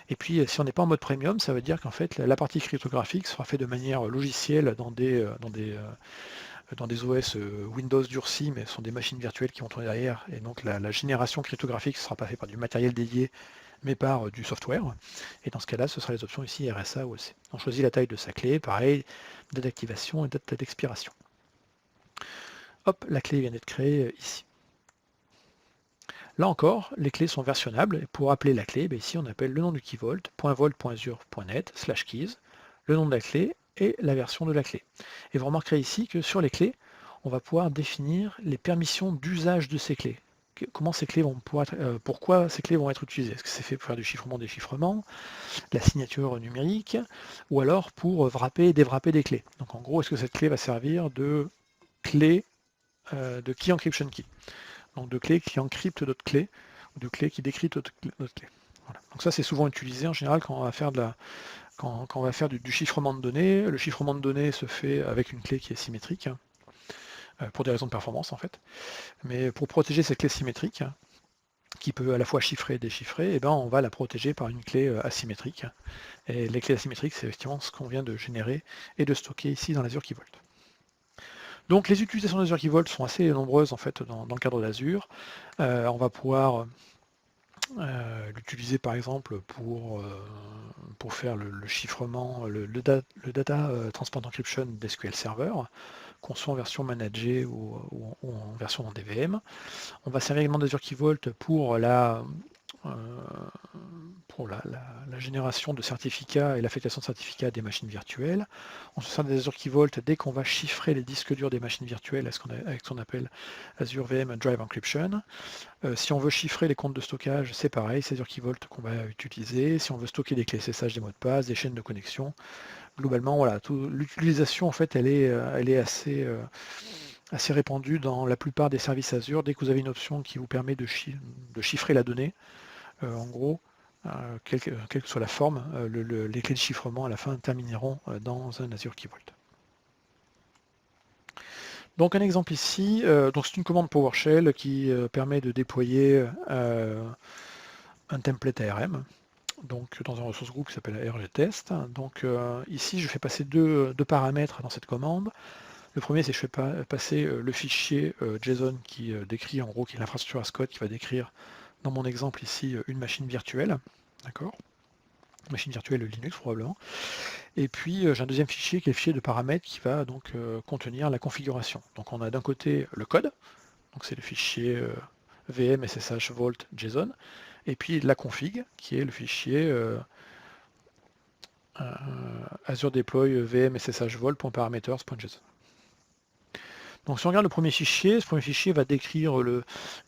Et puis si on n'est pas en mode premium, ça veut dire qu'en fait la partie cryptographique sera faite de manière logicielle dans des OS Windows durcis, mais ce sont des machines virtuelles qui vont tourner derrière. Et donc la génération cryptographique ne sera pas faite par du matériel dédié, mais par du software. Et dans ce cas-là, ce sera les options ici RSA ou EC. On choisit la taille de sa clé, pareil, date d'activation et date d'expiration. Hop, la clé vient d'être créée ici. Là encore, les clés sont versionnables. Et pour appeler la clé, ici on appelle le nom du key vault, .vault.azure.net, / keys, le nom de la clé et la version de la clé. Et vous remarquerez ici que sur les clés, on va pouvoir définir les permissions d'usage de ces clés. Comment ces clés vont pouvoir pourquoi ces clés vont être utilisées. Est-ce que c'est fait pour faire du chiffrement-déchiffrement, la signature numérique, ou alors pour wrapper et déwrapper des clés. Donc en gros, est-ce que cette clé va servir de clé de key encryption key, donc de clés qui encryptent d'autres clés, ou de clés qui décryptent d'autres clés. Voilà. Donc ça c'est souvent utilisé en général quand on va faire du chiffrement de données. Le chiffrement de données se fait avec une clé qui est symétrique, pour des raisons de performance en fait. Mais pour protéger cette clé symétrique, qui peut à la fois chiffrer et déchiffrer, on va la protéger par une clé asymétrique. Et les clés asymétriques, c'est effectivement ce qu'on vient de générer et de stocker ici dans l'Azure Key Vault. Donc les utilisations d'Azure Key Vault sont assez nombreuses en fait dans le cadre d'Azure. On va pouvoir l'utiliser par exemple pour faire le chiffrement, le data transport encryption d'SQL Server, qu'on soit en version managée ou en version en DVM. On va servir également d'Azure Key Vault pour la génération de certificats et l'affectation de certificats des machines virtuelles. On se sert des Azure Key Vault dès qu'on va chiffrer les disques durs des machines virtuelles avec ce qu'on appelle Azure VM Drive Encryption. Si on veut chiffrer les comptes de stockage, c'est pareil, c'est Azure Key Vault qu'on va utiliser. Si on veut stocker des clés SSH, des mots de passe, des chaînes de connexion, globalement, voilà, l'utilisation en fait, elle est assez répandue dans la plupart des services Azure. Dès que vous avez une option qui vous permet de chiffrer la donnée, en gros, quelle que soit la forme, les clés de chiffrement à la fin termineront dans un Azure Key Vault. Donc un exemple ici, c'est une commande PowerShell qui permet de déployer un template ARM, donc dans un ressource groupe qui s'appelle rgtest. Donc ici je fais passer deux paramètres dans cette commande. Le premier, c'est que je fais passer le fichier JSON qui décrit en gros, qui est l'infrastructure as code, qui va décrire dans mon exemple ici une machine virtuelle, d'accord, machine virtuelle Linux probablement. Et puis j'ai un deuxième fichier qui est le fichier de paramètres qui va donc contenir la configuration. Donc on a d'un côté le code, donc c'est le fichier VM SSH Vault JSON, et puis la config qui est le fichier Azure Deploy VM SSH Vault.parameters.json. Donc si on regarde le premier fichier, ce premier fichier va décrire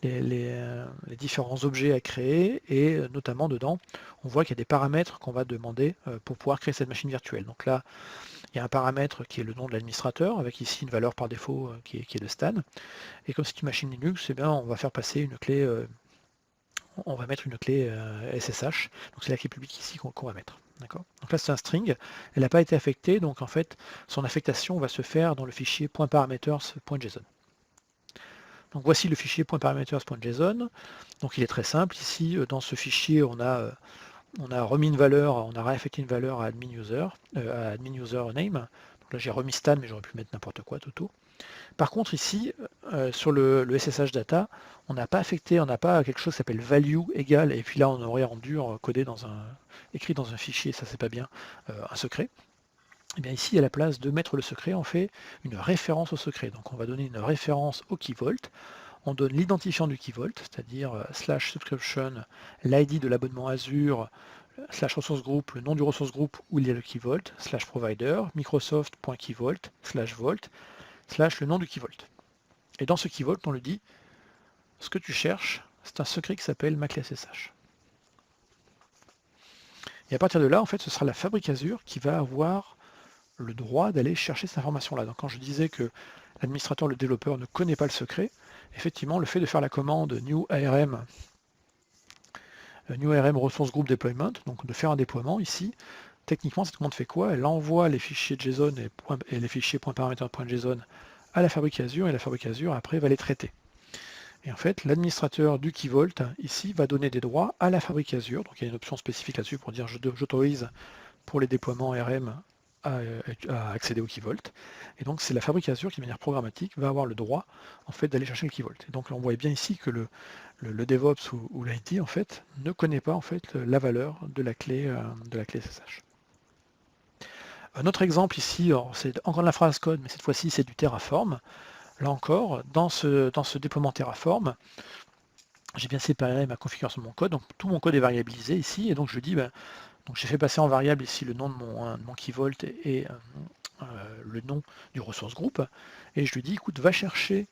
les différents objets à créer et notamment dedans, on voit qu'il y a des paramètres qu'on va demander pour pouvoir créer cette machine virtuelle. Donc là, il y a un paramètre qui est le nom de l'administrateur, avec ici une valeur par défaut qui est de Stan. Et comme c'est une machine Linux, on va faire passer une clé, on va mettre une clé SSH. Donc c'est la clé publique ici qu'on va mettre. Donc là c'est un string, elle n'a pas été affectée, donc en fait son affectation va se faire dans le fichier .parameters.json. Donc voici le fichier .parameters.json. Donc il est très simple, ici dans ce fichier on a remis une valeur, on a réaffecté une valeur à admin user name. Donc là j'ai remis Stan mais j'aurais pu mettre n'importe quoi, Toto. Par contre, ici, sur le SSH data, on n'a pas affecté, on n'a pas quelque chose qui s'appelle value égale, et puis là, on aurait rendu codé écrit dans un fichier, ça c'est pas bien, un secret. Et bien ici, à la place de mettre le secret, on fait une référence au secret. Donc on va donner une référence au key vault. On donne l'identifiant du key vault, c'est-à-dire /subscription, l'ID de l'abonnement Azure, /ressource group, le nom du ressource group où il y a le key vault, /provider, microsoft.keyvault, /vault, / le nom du key vault. Et dans ce key vault, on le dit, ce que tu cherches, c'est un secret qui s'appelle ma clé SSH. Et à partir de là, en fait, ce sera la fabrique Azure qui va avoir le droit d'aller chercher cette information-là. Donc quand je disais que l'administrateur, le développeur ne connaît pas le secret, effectivement, le fait de faire la commande new ARM ressource group deployment, donc de faire un déploiement ici, techniquement, cette commande fait quoi? Elle envoie les fichiers JSON et les fichiers .parameter.json à la fabrique Azure, et la fabrique Azure, après, va les traiter. Et en fait, l'administrateur du key vault, ici, va donner des droits à la fabrique Azure. Donc il y a une option spécifique là-dessus pour dire j'autorise pour les déploiements RM à accéder au key vault. Et donc c'est la fabrique Azure qui, de manière programmatique, va avoir le droit en fait d'aller chercher le key vault. Et donc on voit bien ici que le DevOps ou l'IT en fait ne connaît pas en fait la valeur de la clé SSH. Un autre exemple ici, c'est encore de la phrase code, mais cette fois-ci c'est du Terraform. Là encore, dans ce déploiement Terraform, j'ai bien séparé ma configuration de mon code, donc tout mon code est variabilisé ici, et donc je dis, donc j'ai fait passer en variable ici le nom de mon key vault et le nom du ressource group, et je lui dis, écoute, va chercher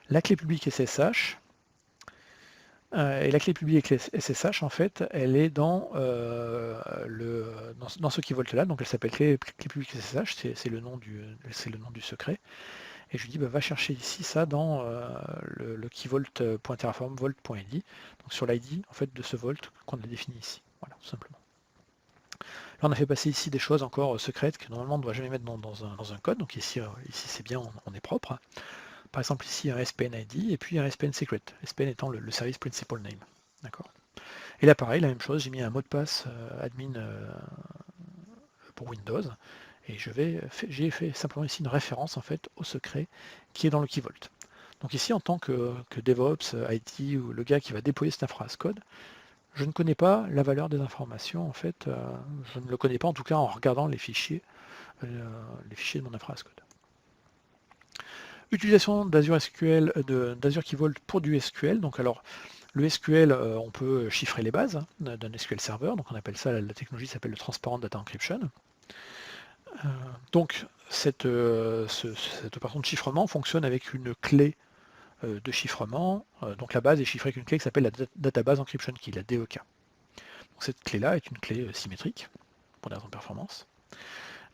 la clé publique SSH, et la clé publique SSH, en fait, elle est dans ce key vault là, donc elle s'appelle clé publique SSH, c'est le nom du secret. Et je lui dis, va chercher ici ça dans le key vault.terraform vault.id, donc sur l'ID en fait de ce vault qu'on a défini ici. Voilà, tout simplement. Là, on a fait passer ici des choses encore secrètes que normalement on ne doit jamais mettre dans un code. Donc ici c'est bien, on est propre. Par exemple ici un SPN ID et puis un SPN secret. SPN étant le service principal name. D'accord. Et là pareil, la même chose, j'ai mis un mot de passe admin pour Windows. Et j'ai fait simplement ici une référence en fait au secret qui est dans le key vault. Donc ici, en tant que DevOps, IT ou le gars qui va déployer cette phrase code, je ne connais pas la valeur des informations, en fait, je ne le connais pas en tout cas en regardant les fichiers de mon phrase code. Utilisation d'Azure SQL, d'Azure Key Vault pour du SQL. Donc alors, le SQL, on peut chiffrer les bases d'un SQL Server, donc on appelle ça, la technologie s'appelle le Transparent Data Encryption. Donc cette opération de chiffrement fonctionne avec une clé de chiffrement. Donc la base est chiffrée avec une clé qui s'appelle la Database Encryption Key, la DEK. Donc cette clé-là est une clé symétrique pour des raisons de performance.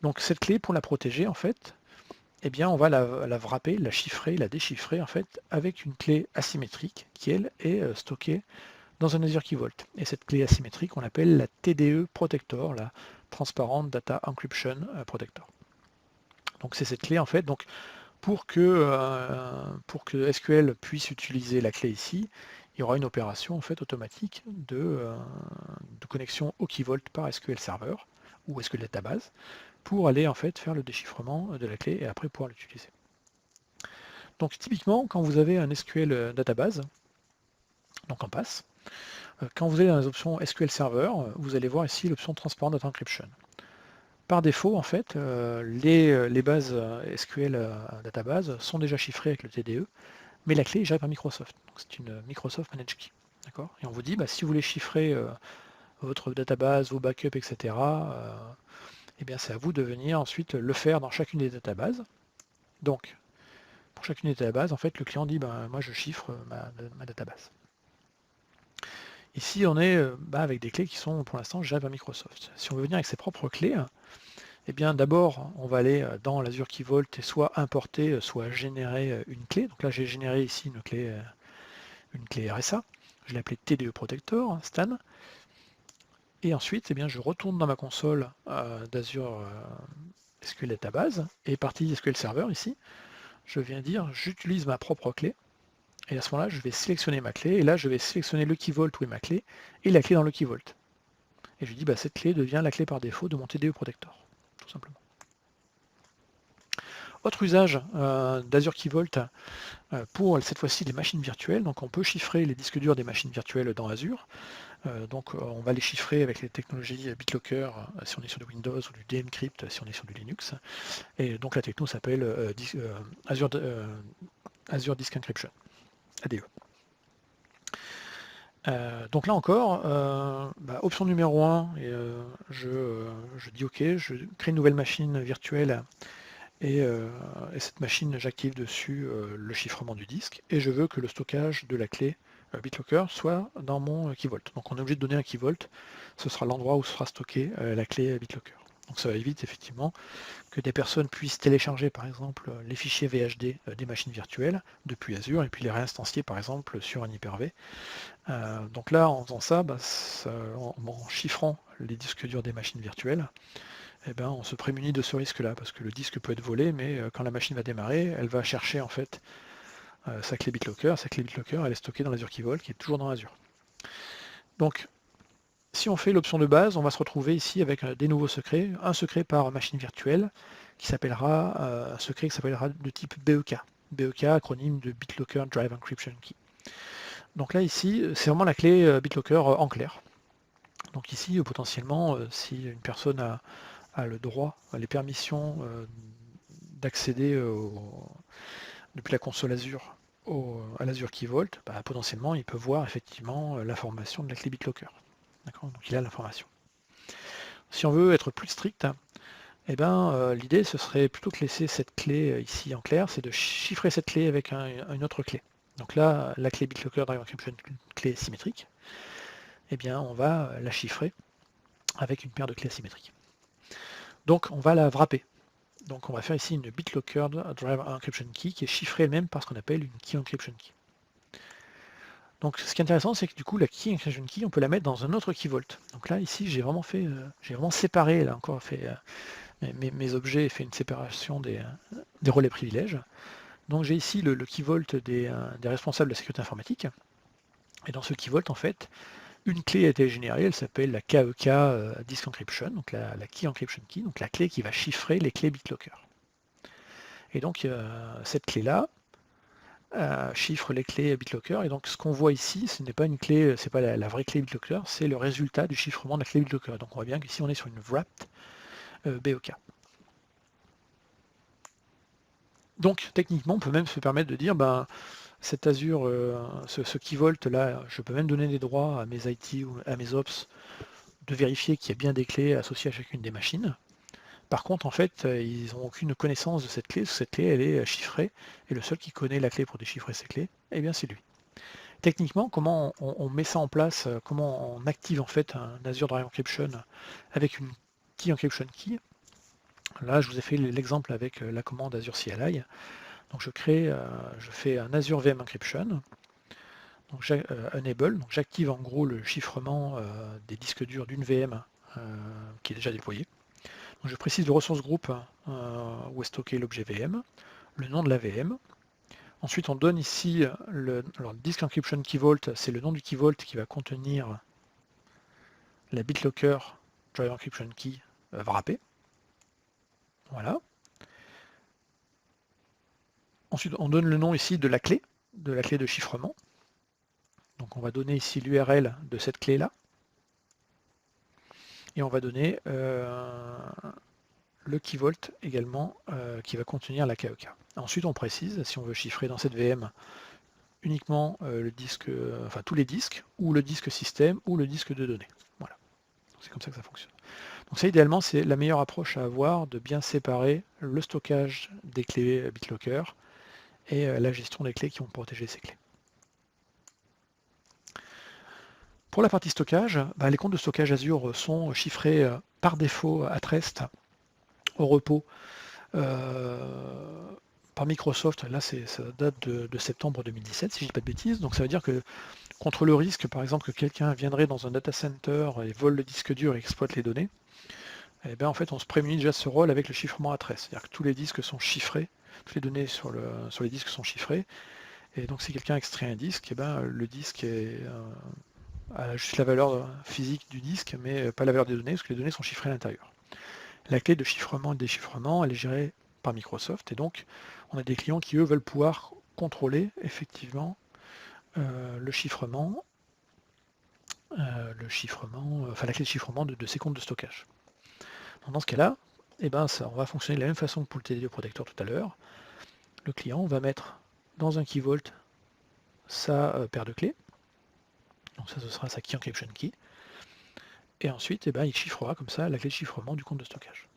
Donc cette clé, pour la protéger, en fait, eh bien, on va la wrapper, la chiffrer, la déchiffrer en fait avec une clé asymétrique qui, elle, est stockée dans un Azure Key Vault. Et cette clé asymétrique, on l'appelle la TDE Protector, la Transparent Data Encryption Protector. Donc c'est cette clé en fait. Donc pour que SQL puisse utiliser la clé ici, il y aura une opération en fait automatique de connexion au Key Vault par SQL Server ou SQL Database pour aller en fait faire le déchiffrement de la clé et après pouvoir l'utiliser. Donc typiquement, quand vous avez un SQL Database, donc en passe, quand vous allez dans les options SQL Server, vous allez voir ici l'option Transparent Data Encryption. Par défaut, en fait, les bases SQL Database sont déjà chiffrées avec le TDE, mais la clé est gérée par Microsoft. Donc c'est une Microsoft Managed Key. Et on vous dit, si vous voulez chiffrer votre database, vos backups, etc., eh bien c'est à vous de venir ensuite le faire dans chacune des databases. Donc, pour chacune des databases, en fait, le client dit, moi je chiffre ma database. Ici, on est avec des clés qui sont pour l'instant gérées par Microsoft. Si on veut venir avec ses propres clés, eh bien d'abord, on va aller dans l'Azure Key Vault et soit importer, soit générer une clé. Donc là, j'ai généré ici une clé RSA. Je l'ai appelée TDE Protector, Stan. Et ensuite, eh bien, je retourne dans ma console d'Azure SQL Database et partie SQL Server ici. Je viens dire, j'utilise ma propre clé. Et à ce moment-là, je vais sélectionner ma clé. Et là, je vais sélectionner le Key Vault où est ma clé et la clé dans le Key Vault. Et je dis, cette clé devient la clé par défaut de mon TDE Protector, tout simplement. Autre usage d'Azure Key Vault pour cette fois-ci les machines virtuelles. Donc on peut chiffrer les disques durs des machines virtuelles dans Azure. Donc on va les chiffrer avec les technologies BitLocker si on est sur du Windows ou du dmcrypt si on est sur du Linux. Et donc la techno s'appelle Azure Disk Encryption, ADE. Donc là encore, option numéro 1, je dis OK, je crée une nouvelle machine virtuelle et cette machine, j'active dessus le chiffrement du disque et je veux que le stockage de la clé BitLocker soit dans mon Key Vault. Donc on est obligé de donner un Key Vault, ce sera l'endroit où sera stockée la clé BitLocker. Donc ça évite effectivement que des personnes puissent télécharger par exemple les fichiers VHD des machines virtuelles depuis Azure et puis les réinstancier par exemple sur un Hyper-V. Donc là en faisant ça, en chiffrant les disques durs des machines virtuelles, on se prémunit de ce risque-là, parce que le disque peut être volé, mais quand la machine va démarrer, elle va chercher en fait sa clé BitLocker. Sa clé BitLocker, elle est stockée dans l'Azure Key Vault, qui est toujours dans Azure. Donc, si on fait l'option de base, on va se retrouver ici avec des nouveaux secrets, un secret par machine virtuelle, qui s'appellera un secret qui s'appellera de type BEK. BEK, acronyme de BitLocker Drive Encryption Key. Donc là, ici, c'est vraiment la clé BitLocker en clair. Donc ici, potentiellement, si une personne a le droit, les permissions d'accéder depuis la console Azure à l'Azure Key Vault, potentiellement il peut voir effectivement l'information de la clé BitLocker. D'accord, donc il a l'information. Si on veut être plus strict, l'idée ce serait plutôt que laisser cette clé ici en clair, c'est de chiffrer cette clé avec une autre clé. Donc là, la clé BitLocker Drive Encryption, une clé symétrique, on va la chiffrer avec une paire de clés asymétriques. Donc on va la wrapper. Donc on va faire ici une BitLocker Drive Encryption Key qui est chiffrée elle-même par ce qu'on appelle une Key Encryption Key. Donc ce qui est intéressant, c'est que du coup la Key Encryption Key, on peut la mettre dans un autre Key Vault. Donc là ici j'ai vraiment séparé, là encore fait mes objets, fait une séparation des relais privilèges. Donc j'ai ici le Key Vault des responsables de la sécurité informatique. Et dans ce Key Vault, en fait, une clé a été générée, elle s'appelle la KEK Disk Encryption, donc la Key Encryption Key, donc la clé qui va chiffrer les clés BitLocker. Et donc cette clé-là chiffre les clés BitLocker, et donc ce qu'on voit ici, ce n'est pas une clé, c'est pas la vraie clé BitLocker, c'est le résultat du chiffrement de la clé BitLocker. Donc on voit bien qu'ici on est sur une wrapped BEK. Donc techniquement, on peut même se permettre de dire, cet Azure, ce Key Vault là, je peux même donner des droits à mes IT ou à mes Ops de vérifier qu'il y a bien des clés associées à chacune des machines. Par contre, en fait, ils n'ont aucune connaissance de cette clé. Cette clé, elle est chiffrée, et le seul qui connaît la clé pour déchiffrer ces clés, c'est lui. Techniquement, comment on met ça en place, comment on active en fait un Azure Drive Encryption avec une Key Encryption Key. Là, je vous ai fait l'exemple avec la commande Azure CLI. Donc je fais un Azure VM Encryption. Donc enable, donc j'active en gros le chiffrement des disques durs d'une VM qui est déjà déployée. Donc je précise le ressource groupe où est stocké l'objet VM, le nom de la VM. Ensuite on donne ici le Disk Encryption Key Vault, c'est le nom du Key Vault qui va contenir la BitLocker Drive Encryption Key wrappée. Voilà. Ensuite on donne le nom ici de la clé de chiffrement. Donc on va donner ici l'URL de cette clé-là. Et on va donner le Key Vault également qui va contenir la KEK. Ensuite on précise si on veut chiffrer dans cette VM uniquement le disque, tous les disques, ou le disque système, ou le disque de données. Voilà. C'est comme ça que ça fonctionne. Donc ça idéalement c'est la meilleure approche à avoir, de bien séparer le stockage des clés BitLocker et la gestion des clés qui vont protéger ces clés. Pour la partie stockage, les comptes de stockage Azure sont chiffrés par défaut at rest au repos par Microsoft. Là, ça date de septembre 2017, si je ne dis pas de bêtises. Donc ça veut dire que contre le risque, par exemple, que quelqu'un viendrait dans un data center et vole le disque dur et exploite les données, en fait, on se prémunit déjà de ce rôle avec le chiffrement at rest. C'est-à-dire que tous les disques sont chiffrés, toutes les données sur les disques sont chiffrées. Et donc si quelqu'un extrait un disque, le disque a juste la valeur physique du disque, mais pas la valeur des données, parce que les données sont chiffrées à l'intérieur. La clé de chiffrement et de déchiffrement, elle est gérée par Microsoft, et donc on a des clients qui eux veulent pouvoir contrôler effectivement le chiffrement, enfin la clé de chiffrement de ces comptes de stockage. Donc dans ce cas-là, eh ben, ça, on va fonctionner de la même façon que pour le TDD protecteur tout à l'heure. Le client va mettre dans un key vault sa paire de clés, donc ça ce sera sa key encryption key, et ensuite eh ben, il chiffrera comme ça la clé de chiffrement du compte de stockage.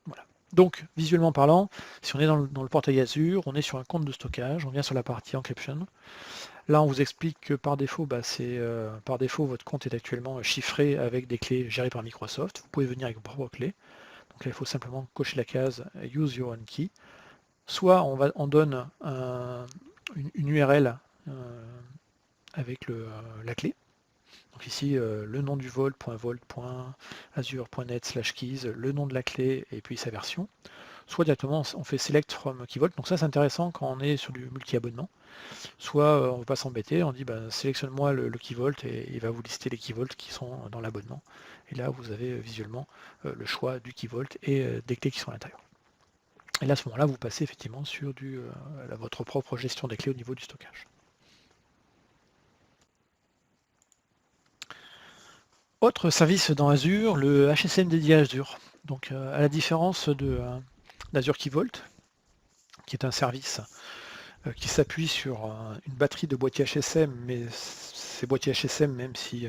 Voilà. Donc visuellement parlant, si on est dans le portail Azure, on est sur un compte de stockage, on vient sur la partie encryption. Là on vous explique que par défaut, par défaut votre compte est actuellement chiffré avec des clés gérées par Microsoft. Vous pouvez venir avec vos propres clés. Donc là il faut simplement cocher la case Use Your Own Key. Soit on donne une URL avec la clé. Donc ici, le nom du vault.azure.net/keys, le nom de la clé et puis sa version. Soit directement, on fait select from key vault. Donc ça, c'est intéressant quand on est sur du multi-abonnement. Soit on ne veut pas s'embêter, on dit sélectionne-moi le key vault et il va vous lister les key vault qui sont dans l'abonnement. Et là, vous avez visuellement le choix du key vault et des clés qui sont à l'intérieur. Et là, à ce moment-là, vous passez effectivement sur votre propre gestion des clés au niveau du stockage. Autre service dans Azure, le HSM dédié à Azure. Donc à la différence d'Azure Key Vault, qui est un service qui s'appuie sur une batterie de boîtiers HSM, mais ces boîtiers HSM, même si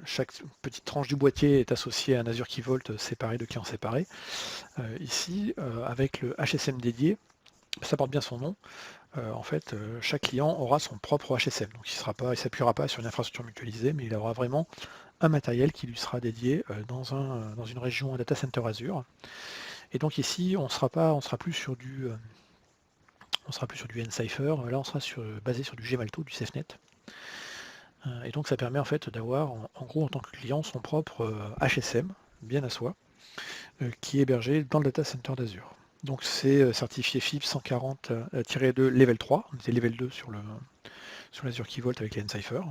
chaque petite tranche du boîtier est associée à un Azure Key Vault séparé de clients séparés, ici, avec le HSM dédié, ça porte bien son nom. En fait, chaque client aura son propre HSM. Donc il ne s'appuiera pas sur une infrastructure mutualisée, mais il aura vraiment un matériel qui lui sera dédié dans une région data center Azure. Et donc ici, on sera plus sur du NCipher, là on sera basé sur du Gemalto, du SafeNet. Et donc ça permet en fait d'avoir en gros en tant que client son propre HSM, bien à soi, qui est hébergé dans le data center d'Azure. Donc c'est certifié FIPS 140-2 level 3, on était level 2 sur l'Azure Key Vault avec les NCipher.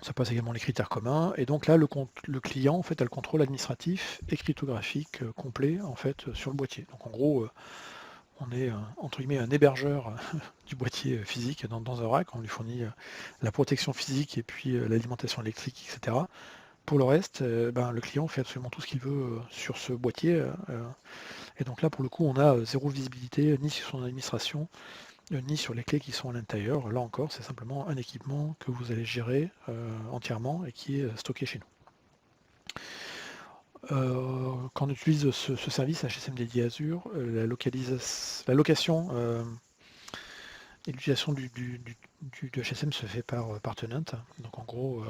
Ça passe également les critères communs, et donc là le client en fait a le contrôle administratif et cryptographique complet en fait sur le boîtier. Donc en gros on est entre guillemets un hébergeur du boîtier physique dans un rack, on lui fournit la protection physique et puis l'alimentation électrique, etc. Pour le reste, le client fait absolument tout ce qu'il veut sur ce boîtier. Et donc là, pour le coup, on a zéro visibilité ni sur son administration, ni sur les clés qui sont à l'intérieur. Là encore, c'est simplement un équipement que vous allez gérer entièrement et qui est stocké chez nous. Quand on utilise ce service HSM dédié Azure, la location et l'utilisation du HSM se fait par tenant. Donc en gros,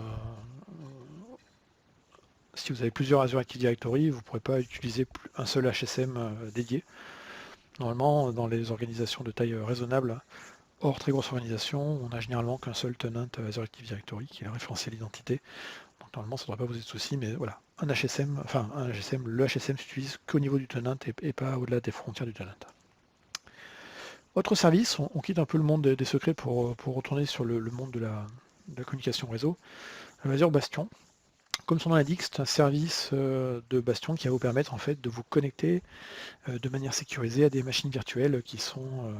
si vous avez plusieurs Azure Active Directory, vous ne pourrez pas utiliser un seul HSM dédié. Normalement, dans les organisations de taille raisonnable, hors très grosse organisation, on a généralement qu'un seul tenant Azure Active Directory, qui est le référentiel d'identité. Donc normalement, ça ne devrait pas poser de soucis, mais voilà, le HSM s'utilise qu'au niveau du tenant et pas au-delà des frontières du tenant. Autre service, on quitte un peu le monde des secrets pour retourner sur le monde de la communication réseau. Azure Bastion. Comme son nom l'indique, c'est un service de Bastion qui va vous permettre en fait de vous connecter de manière sécurisée à des machines virtuelles qui sont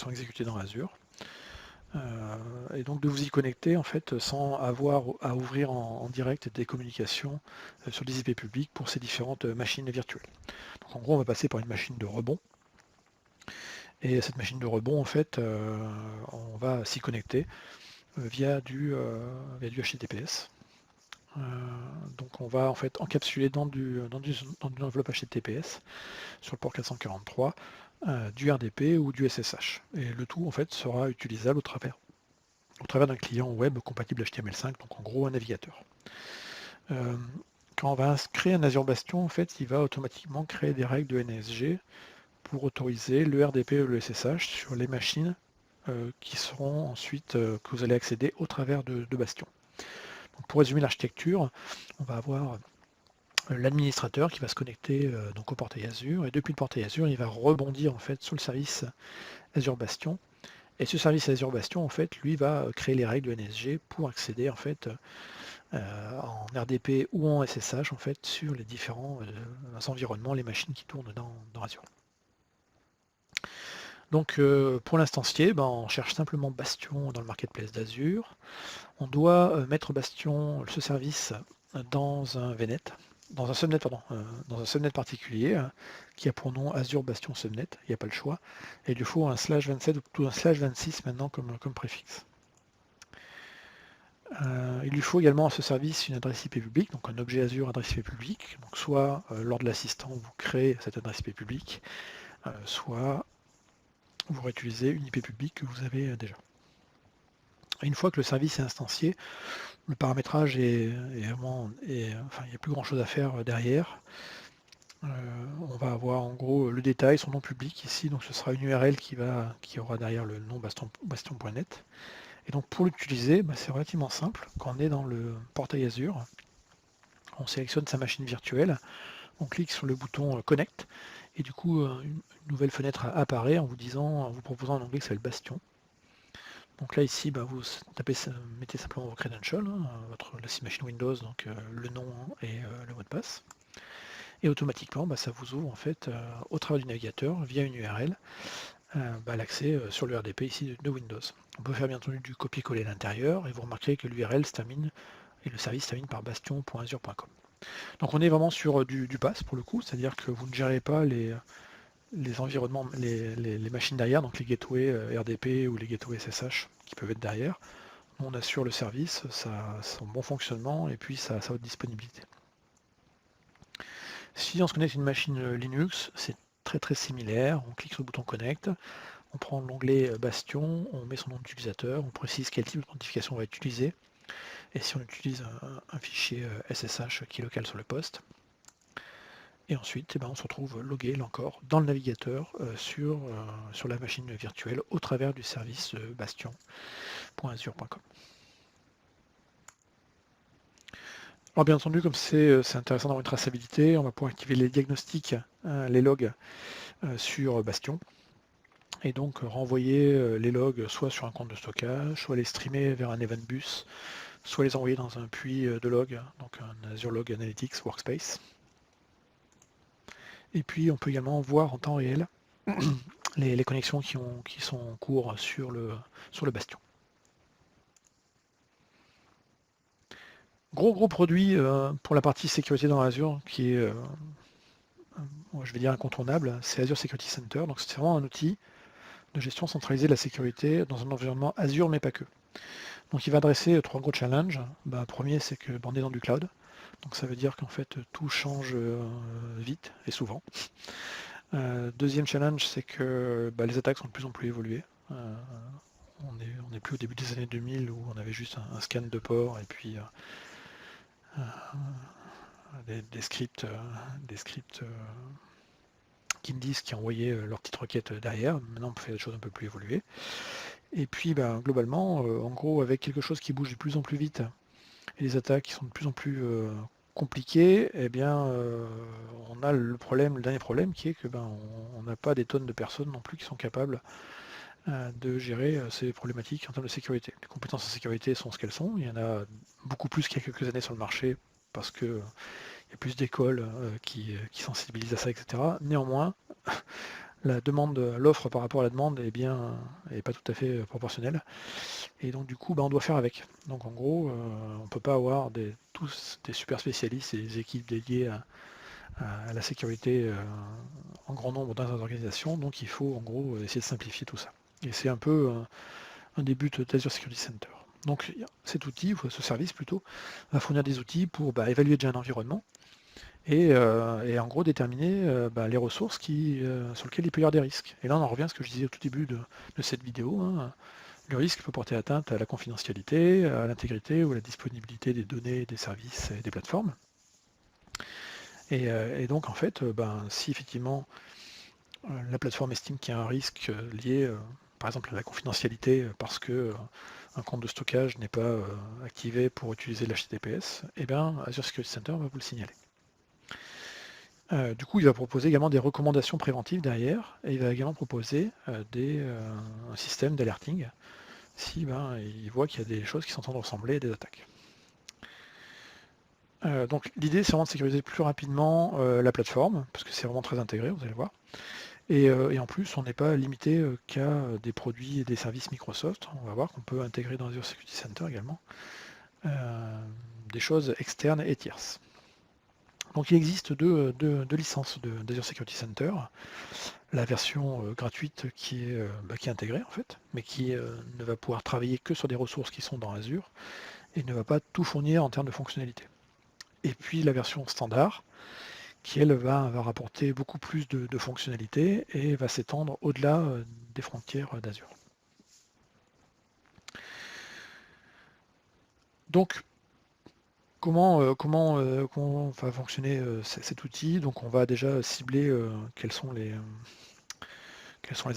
exécutées dans Azure. Et donc de vous y connecter en fait sans avoir à ouvrir en direct des communications sur des IP publics pour ces différentes machines virtuelles. Donc en gros, on va passer par une machine de rebond. Et cette machine de rebond, en fait, on va s'y connecter via du HTTPS. Donc on va en fait encapsuler dans une enveloppe HTTPS sur le port 443 du RDP ou du SSH. Et le tout en fait sera utilisable au travers d'un client web compatible HTML5, donc en gros un navigateur. Quand on va créer un Azure Bastion, en fait, il va automatiquement créer des règles de NSG pour autoriser le RDP ou le SSH sur les machines qui seront ensuite que vous allez accéder au travers de Bastion. Donc pour résumer l'architecture, on va avoir l'administrateur qui va se connecter donc au portail Azure, et depuis le portail Azure, il va rebondir en fait sur le service Azure Bastion. Et ce service Azure Bastion, en fait, lui va créer les règles de NSG pour accéder en fait en RDP ou en SSH en fait sur les différents environnements, les machines qui tournent dans Azure. Donc pour l'instancier, on cherche simplement Bastion dans le marketplace d'Azure. On doit mettre Bastion, ce service, dans un VNet, dans un subnet, pardon, dans un subnet particulier qui a pour nom Azure Bastion Subnet, il n'y a pas le choix. Et il lui faut un /27 ou plutôt un /26 maintenant comme préfixe. Il lui faut également à ce service une adresse IP publique, donc un objet Azure adresse IP publique. Donc soit lors de l'assistant vous créez cette adresse IP publique, soit vous réutilisez une IP publique que vous avez déjà. Et une fois que le service est instancié, le paramétrage enfin, il n'y a plus grand chose à faire derrière. On va avoir en gros le détail, son nom public ici, donc ce sera une URL qui aura derrière le nom bastion.net. Et donc pour l'utiliser, c'est relativement simple. Quand on est dans le portail Azure, on sélectionne sa machine virtuelle, on clique sur le bouton Connect, et du coup une nouvelle fenêtre apparaît en vous proposant un onglet qui s'appelle Bastion. Donc là ici, vous mettez simplement vos credentials, la machine Windows, donc le nom et le mot de passe. Et automatiquement, ça vous ouvre en fait au travers du navigateur via une URL l'accès sur le RDP ici de Windows. On peut faire bien entendu du copier-coller à l'intérieur et vous remarquerez que l'URL se termine et le service se termine par bastion.azure.com. Donc on est vraiment sur du PaaS pour le coup, c'est-à-dire que vous ne gérez pas les environnements, les machines derrière, donc les gateways RDP ou les gateways SSH qui peuvent être derrière. On assure le service, son bon fonctionnement et puis sa haute disponibilité. Si on se connecte à une machine Linux, c'est très similaire. On clique sur le bouton Connect, on prend l'onglet Bastion, on met son nom d'utilisateur, on précise quel type d'authentification on va utiliser. Et si on utilise un fichier SSH qui est local sur le poste. Et ensuite, on se retrouve logué, là encore, dans le navigateur sur la machine virtuelle au travers du service bastion.azure.com. Alors bien entendu, comme c'est intéressant d'avoir une traçabilité, on va pouvoir activer les diagnostics, les logs sur Bastion. Et donc renvoyer les logs soit sur un compte de stockage, soit les streamer vers un event bus, soit les envoyer dans un puits de logs, donc un Azure Log Analytics Workspace. Et puis on peut également voir en temps réel les connexions qui sont en cours sur le Bastion. Gros produit pour la partie sécurité dans Azure qui est, je vais dire incontournable, c'est Azure Security Center. Donc c'est vraiment un outil de gestion centralisée de la sécurité dans un environnement Azure, mais pas que. Donc il va adresser 3 gros challenges. Premier, c'est que on est dans du cloud. Donc ça veut dire qu'en fait tout change vite et souvent. Deuxième challenge, c'est que les attaques sont de plus en plus évoluées. On n'est plus au début des années 2000 où on avait juste un scan de port et puis des scripts qui me disent qui envoyaient leur petite requête derrière. Maintenant, on peut faire des choses un peu plus évoluées. Et puis, globalement, en gros, avec quelque chose qui bouge de plus en plus vite et des attaques qui sont de plus en plus compliquées, on a le dernier problème qui est que on n'a pas des tonnes de personnes non plus qui sont capables de gérer ces problématiques en termes de sécurité. Les compétences en sécurité sont ce qu'elles sont. Il y en a beaucoup plus qu'il y a quelques années sur le marché parce que il y a plus d'écoles qui sensibilisent à ça, etc. Néanmoins, l'offre par rapport à la demande est pas tout à fait proportionnelle. Et donc du coup, on doit faire avec. Donc en gros, on ne peut pas avoir tous des super spécialistes et des équipes dédiées à la sécurité en grand nombre dans les organisations. Donc il faut en gros essayer de simplifier tout ça. Et c'est un peu un des buts d'Azure Security Center. Donc cet outil, ou ce service plutôt, va fournir des outils pour évaluer déjà un environnement et en gros déterminer les ressources sur lesquelles il peut y avoir des risques. Et là on en revient à ce que je disais au tout début de cette vidéo. Le risque peut porter atteinte à la confidentialité, à l'intégrité ou à la disponibilité des données, des services et des plateformes. Et donc en fait, si effectivement la plateforme estime qu'il y a un risque lié par exemple à la confidentialité parce que un compte de stockage n'est pas activé pour utiliser l'HTTPS, Azure Security Center va vous le signaler. Du coup, il va proposer également des recommandations préventives derrière, et il va également proposer un système d'alerting si il voit qu'il y a des choses qui sont en train de ressembler à des attaques. Donc l'idée c'est vraiment de sécuriser plus rapidement la plateforme, parce que c'est vraiment très intégré, vous allez voir. Et en plus, on n'est pas limité qu'à des produits et des services Microsoft. On va voir qu'on peut intégrer dans Azure Security Center également des choses externes et tierces. Donc il existe deux licences d'Azure Security Center. La version gratuite qui est intégrée en fait, mais qui ne va pouvoir travailler que sur des ressources qui sont dans Azure et ne va pas tout fournir en termes de fonctionnalités. Et puis la version standard, qui elle va rapporter beaucoup plus de fonctionnalités et va s'étendre au-delà des frontières d'Azure. Donc comment va fonctionner cet outil? Donc on va déjà cibler quels sont les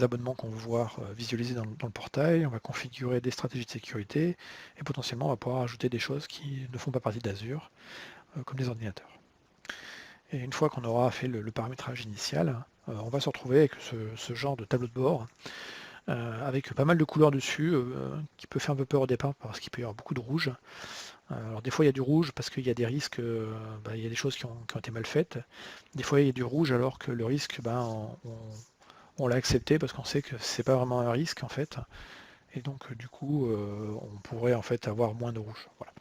abonnements qu'on veut voir visualisés dans le portail, on va configurer des stratégies de sécurité et potentiellement on va pouvoir ajouter des choses qui ne font pas partie d'Azure, comme des ordinateurs. Et une fois qu'on aura fait le paramétrage initial, on va se retrouver avec ce genre de tableau de bord avec pas mal de couleurs dessus, qui peut faire un peu peur au départ parce qu'il peut y avoir beaucoup de rouge. Alors des fois il y a du rouge parce qu'il y a des risques, il y a des choses qui ont été mal faites. Des fois il y a du rouge alors que le risque, on l'a accepté parce qu'on sait que c'est pas vraiment un risque en fait. Et donc du coup on pourrait en fait avoir moins de rouge. Voilà.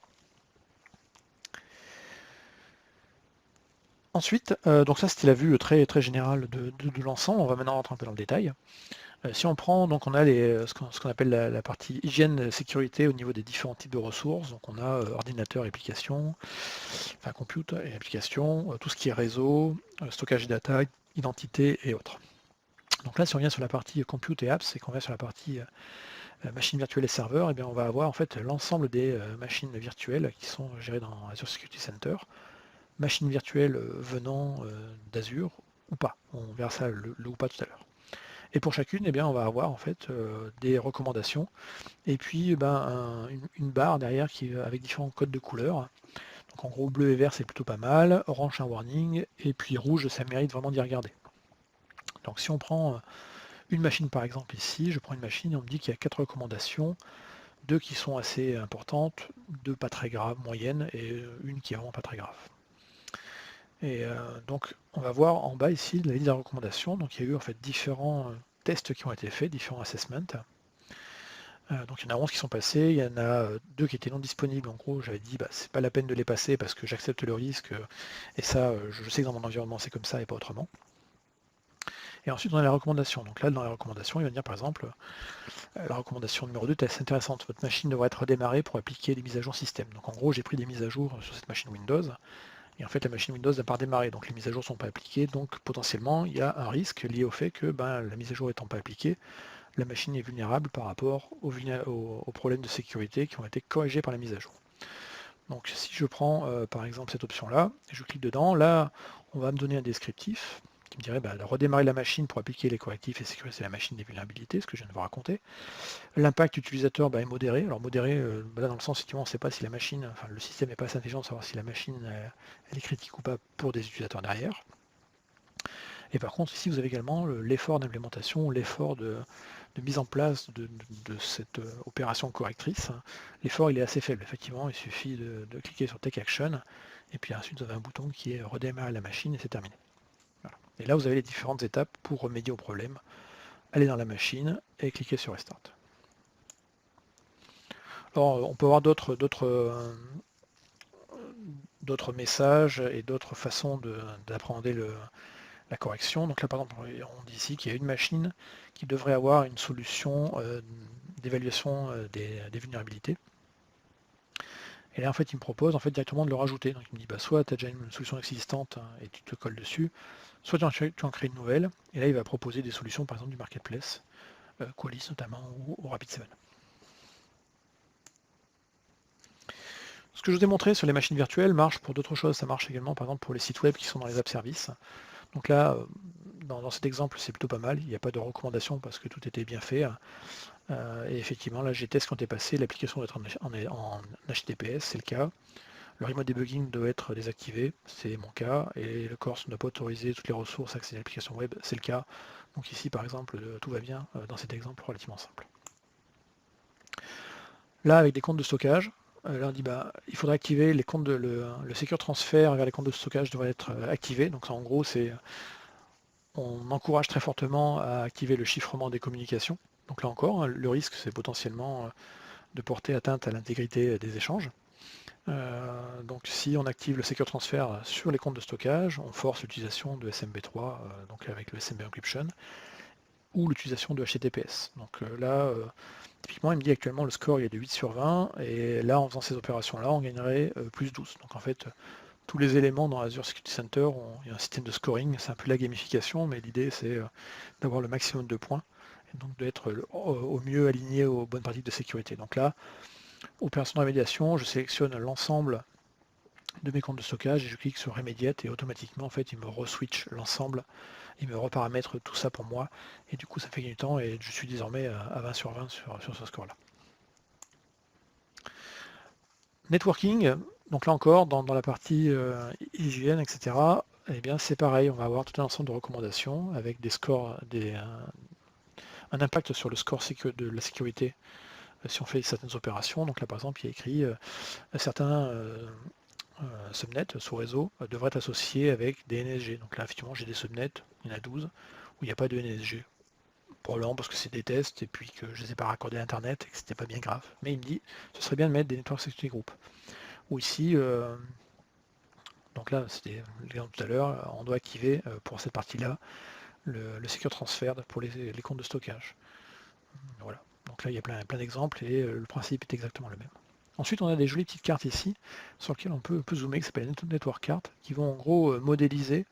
Ensuite, donc ça c'était la vue très, très générale de l'ensemble. On va maintenant rentrer un peu dans le détail. Si on prend, donc on a ce qu'on appelle la partie hygiène sécurité au niveau des différents types de ressources. Donc on a ordinateur et application, enfin compute et application, tout ce qui est réseau, stockage et data, identité et autres. Donc là, si on vient sur la partie compute et apps et qu'on vient sur la partie machine virtuelle et serveur, eh bien on va avoir en fait l'ensemble des machines virtuelles qui sont gérées dans Azure Security Center, machines virtuelles venant d'Azure ou pas. On verra ça le ou pas tout à l'heure. Et pour chacune, eh bien, on va avoir en fait des recommandations et puis une barre derrière avec différents codes de couleurs. Donc en gros, bleu et vert, c'est plutôt pas mal. Orange, un warning. Et puis rouge, ça mérite vraiment d'y regarder. Donc si on prend une machine par exemple ici, je prends une machine et on me dit qu'il y a 4 recommandations, 2 qui sont assez importantes, 2 pas très graves, moyennes, et une qui est vraiment pas très grave. Et donc on va voir en bas ici la liste des recommandations. Donc il y a eu en fait différents tests qui ont été faits, différents assessments. Donc il y en a 11 qui sont passés, il y en a 2 qui étaient non disponibles. En gros, j'avais dit c'est pas la peine de les passer parce que j'accepte le risque et ça, je sais que dans mon environnement c'est comme ça et pas autrement. Et ensuite on a les recommandations. Donc là dans les recommandations, il va dire par exemple la recommandation numéro 2 est assez intéressante. Votre machine devrait être redémarrée pour appliquer les mises à jour système. Donc en gros, j'ai pris des mises à jour sur cette machine Windows et en fait la machine Windows n'a pas redémarré, donc les mises à jour ne sont pas appliquées. Donc potentiellement il y a un risque lié au fait que la mise à jour étant pas appliquée, la machine est vulnérable par rapport aux problèmes de sécurité qui ont été corrigés par la mise à jour. Donc si je prends par exemple cette option-là, et je clique dedans, là on va me donner un descriptif qui me dirait de redémarrer la machine pour appliquer les correctifs et sécuriser la machine des vulnérabilités, ce que je viens de vous raconter. L'impact utilisateur est modéré. Alors modéré, là dans le sens effectivement on ne sait pas si la machine, enfin le système n'est pas assez intelligent de savoir si la machine elle est critique ou pas pour des utilisateurs derrière. Et par contre ici vous avez également l'effort d'implémentation, l'effort de mise en place de cette opération correctrice. L'effort il est assez faible, effectivement, il suffit de cliquer sur Take Action, et puis ensuite vous avez un bouton qui est redémarrer la machine et c'est terminé. Voilà. Et là vous avez les différentes étapes pour remédier au problème. Aller dans la machine et cliquer sur Restart. Alors on peut avoir d'autres messages et d'autres façons d'appréhender la correction. Donc là par exemple on dit ici qu'il y a une machine qui devrait avoir une solution d'évaluation des vulnérabilités. Et là en fait il me propose en fait directement de le rajouter. Donc il me dit soit tu as déjà une solution existante et tu te colles dessus, soit tu en crées une nouvelle, et là il va proposer des solutions par exemple du marketplace, Qualys notamment ou Rapid7. Ce que je vous ai montré sur les machines virtuelles marche pour d'autres choses. Ça marche également par exemple pour les sites web qui sont dans les app services. Donc là, dans cet exemple, c'est plutôt pas mal. Il n'y a pas de recommandation parce que tout était bien fait. Et effectivement, là, j'ai des tests qui ont été passés. L'application doit être en HTTPS, c'est le cas. Le remote debugging doit être désactivé, c'est mon cas. Et le Corse ne doit pas autoriser toutes les ressources accès à l'application web, c'est le cas. Donc ici, par exemple, tout va bien dans cet exemple relativement simple. Là, avec des comptes de stockage, là on dit il faudrait activer les comptes le secure transfert vers les comptes de stockage devrait être activé. Donc ça, en gros, on encourage très fortement à activer le chiffrement des communications. Donc là encore, hein, le risque, c'est potentiellement de porter atteinte à l'intégrité des échanges. Donc si on active le secure transfer sur les comptes de stockage, on force l'utilisation de SMB3, donc avec le SMB encryption, ou l'utilisation de HTTPS. Donc là, typiquement, il me dit actuellement le score il est de 8 sur 20, et là, en faisant ces opérations-là, on gagnerait plus 12. Donc en fait, tous les éléments dans Azure Security Center, il y a un système de scoring, c'est un peu la gamification, mais l'idée c'est d'avoir le maximum de points, et donc d'être au mieux aligné aux bonnes pratiques de sécurité. Donc là, opération de remédiation, je sélectionne l'ensemble de mes comptes de stockage et je clique sur Remediate et automatiquement en fait il me re-switch l'ensemble, il me reparamètre tout ça pour moi et du coup ça fait gagner du temps et je suis désormais à 20 sur 20 sur ce score là. Networking, donc là encore dans la partie hygiène, etc. Eh bien c'est pareil, on va avoir tout un ensemble de recommandations avec des scores, un impact sur le score de la sécurité si on fait certaines opérations. Donc là par exemple il y a écrit certains subnets sous réseau devraient être associés avec des NSG. Donc là effectivement j'ai des subnets, il y en a 12, où il n'y a pas de NSG. Probablement parce que c'est des tests et puis que je ne les ai pas raccordés à internet et que c'était pas bien grave. Mais il me dit ce serait bien de mettre des network security groups. Ou ici, donc là c'était l'exemple tout à l'heure, on doit activer pour cette partie-là le secure transfer pour les comptes de stockage. Voilà. Donc là il y a plein d'exemples et le principe est exactement le même. Ensuite, on a des jolies petites cartes ici sur lesquelles on peut zoomer, qui s'appellent Network Cards, qui vont en gros modéliser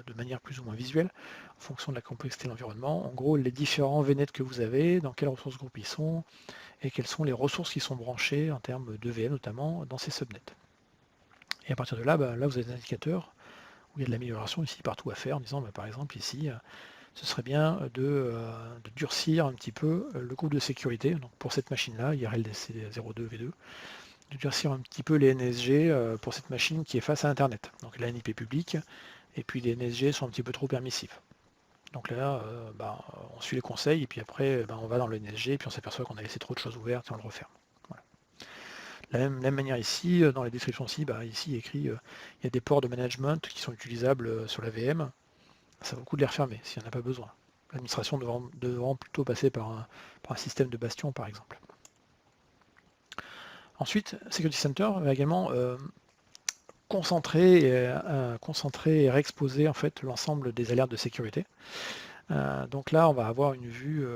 de manière plus ou moins visuelle, en fonction de la complexité de l'environnement, en gros les différents VNet que vous avez, dans quelles ressources groupes ils sont, et quelles sont les ressources qui sont branchées en termes de VM notamment dans ces subnets. Et à partir de là, là vous avez des indicateurs où il y a de l'amélioration ici partout à faire, en disant par exemple ici, ce serait bien de durcir un petit peu le groupe de sécurité, donc pour cette machine-là, IRLDC 02V2, de durcir un petit peu les NSG pour cette machine qui est face à Internet. Donc la NIP publique, et puis les NSG sont un petit peu trop permissifs. Donc là, on suit les conseils, et puis après, on va dans le NSG, et puis on s'aperçoit qu'on a laissé trop de choses ouvertes, et on le referme. Voilà. La même manière ici, dans la description aussi, ici il y a écrit, il y a des ports de management qui sont utilisables sur la VM, ça vaut le coup de les refermer, s'il n'y en a pas besoin. L'administration devra plutôt passer par un système de bastion, par exemple. Ensuite, Security Center va également concentrer et réexposer en fait l'ensemble des alertes de sécurité. Donc là, on va avoir une vue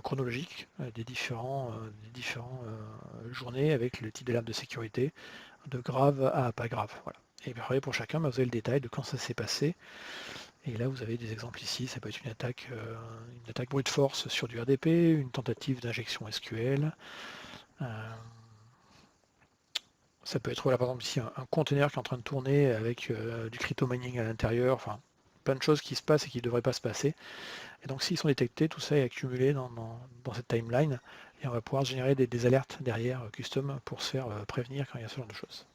chronologique des différents journées avec le type d'alerte de sécurité, de grave à pas grave. Voilà. Et pareil pour chacun, vous avez le détail de quand ça s'est passé. Et là, vous avez des exemples ici. Ça peut être une attaque brute force sur du RDP, une tentative d'injection SQL. Ça peut être, voilà, par exemple ici, un conteneur qui est en train de tourner avec du crypto mining à l'intérieur. Enfin, plein de choses qui se passent et qui ne devraient pas se passer. Et donc s'ils sont détectés, tout ça est accumulé dans cette timeline et on va pouvoir générer des alertes derrière custom pour se faire prévenir quand il y a ce genre de choses.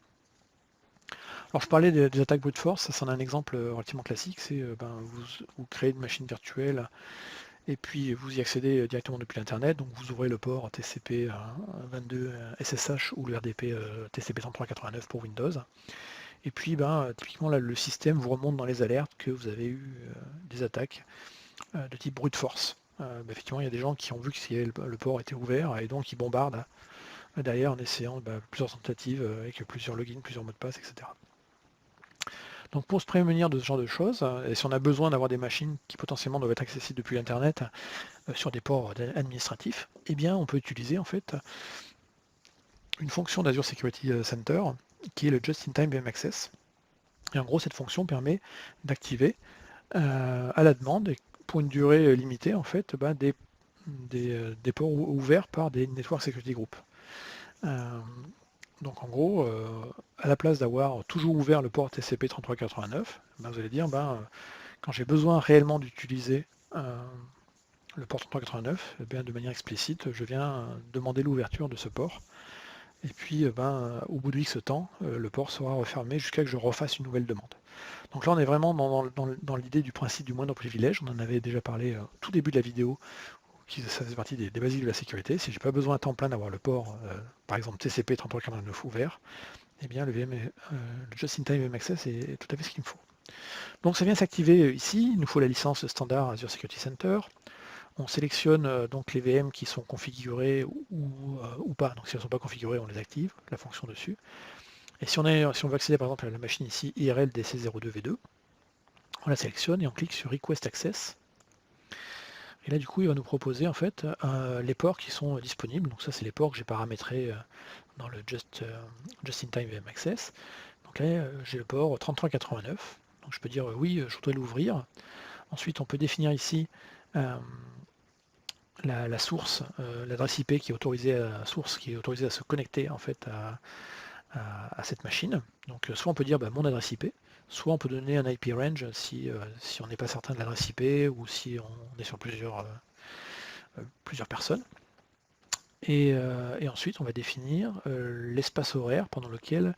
Alors je parlais des attaques brute force, ça c'en est un exemple relativement classique, c'est vous créez une machine virtuelle et puis vous y accédez directement depuis l'internet, donc vous ouvrez le port TCP 22 SSH ou le RDP TCP 3389 pour Windows. Et puis typiquement là, le système vous remonte dans les alertes que vous avez eu des attaques de type brute force. Effectivement, il y a des gens qui ont vu que le port était ouvert et donc ils bombardent derrière en essayant plusieurs tentatives avec plusieurs logins, plusieurs mots de passe, etc. Donc pour se prémunir de ce genre de choses, et si on a besoin d'avoir des machines qui potentiellement doivent être accessibles depuis Internet sur des ports administratifs, eh bien on peut utiliser en fait une fonction d'Azure Security Center qui est le Just-in-Time VM Access. Et en gros, cette fonction permet d'activer à la demande, et pour une durée limitée, en fait, des ports ouverts par des Network Security Group. Donc en gros, à la place d'avoir toujours ouvert le port TCP 3389, vous allez dire, quand j'ai besoin réellement d'utiliser le port 3389, de manière explicite, je viens demander l'ouverture de ce port. Et puis, au bout de X temps, le port sera refermé jusqu'à ce que je refasse une nouvelle demande. Donc là, on est vraiment dans l'idée du principe du moindre privilège. On en avait déjà parlé au tout début de la vidéo, ça fait partie des basiques de la sécurité. Si j'ai pas besoin à temps plein d'avoir le port, par exemple TCP 3349 ouvert, eh bien le Just-in-Time VM Access est tout à fait ce qu'il me faut. Donc ça vient s'activer ici, il nous faut la licence standard Azure Security Center. On sélectionne donc les VM qui sont configurées ou pas. Donc si elles ne sont pas configurées, on les active, la fonction dessus. Et si on veut accéder par exemple à la machine ici, IRL DC02V2, on la sélectionne et on clique sur Request Access. Et là du coup il va nous proposer en fait les ports qui sont disponibles. Donc ça c'est les ports que j'ai paramétrés dans le Just-in-Time VM Access. Donc là j'ai le port 3389. Donc je peux dire oui, je voudrais l'ouvrir. Ensuite on peut définir ici la source, l'adresse IP qui est autorisée à se connecter en fait à cette machine. Donc soit on peut dire mon adresse IP, soit on peut donner un IP range si on n'est pas certain de l'adresse IP ou si on est sur plusieurs personnes. Et ensuite on va définir l'espace horaire pendant lequel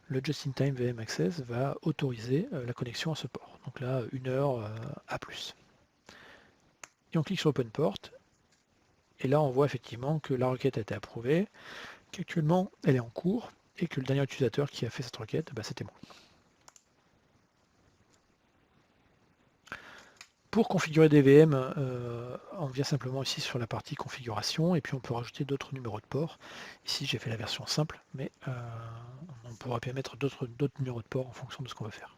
le Just-in-Time VM Access va autoriser la connexion à ce port. Donc là, 1 heure à plus. Et on clique sur Open Port. Et là, on voit effectivement que la requête a été approuvée, qu'actuellement, elle est en cours, et que le dernier utilisateur qui a fait cette requête, c'était moi. Pour configurer des VM, on vient simplement ici sur la partie configuration, et puis on peut rajouter d'autres numéros de port. Ici, j'ai fait la version simple, mais on pourra bien mettre d'autres numéros de port en fonction de ce qu'on veut faire.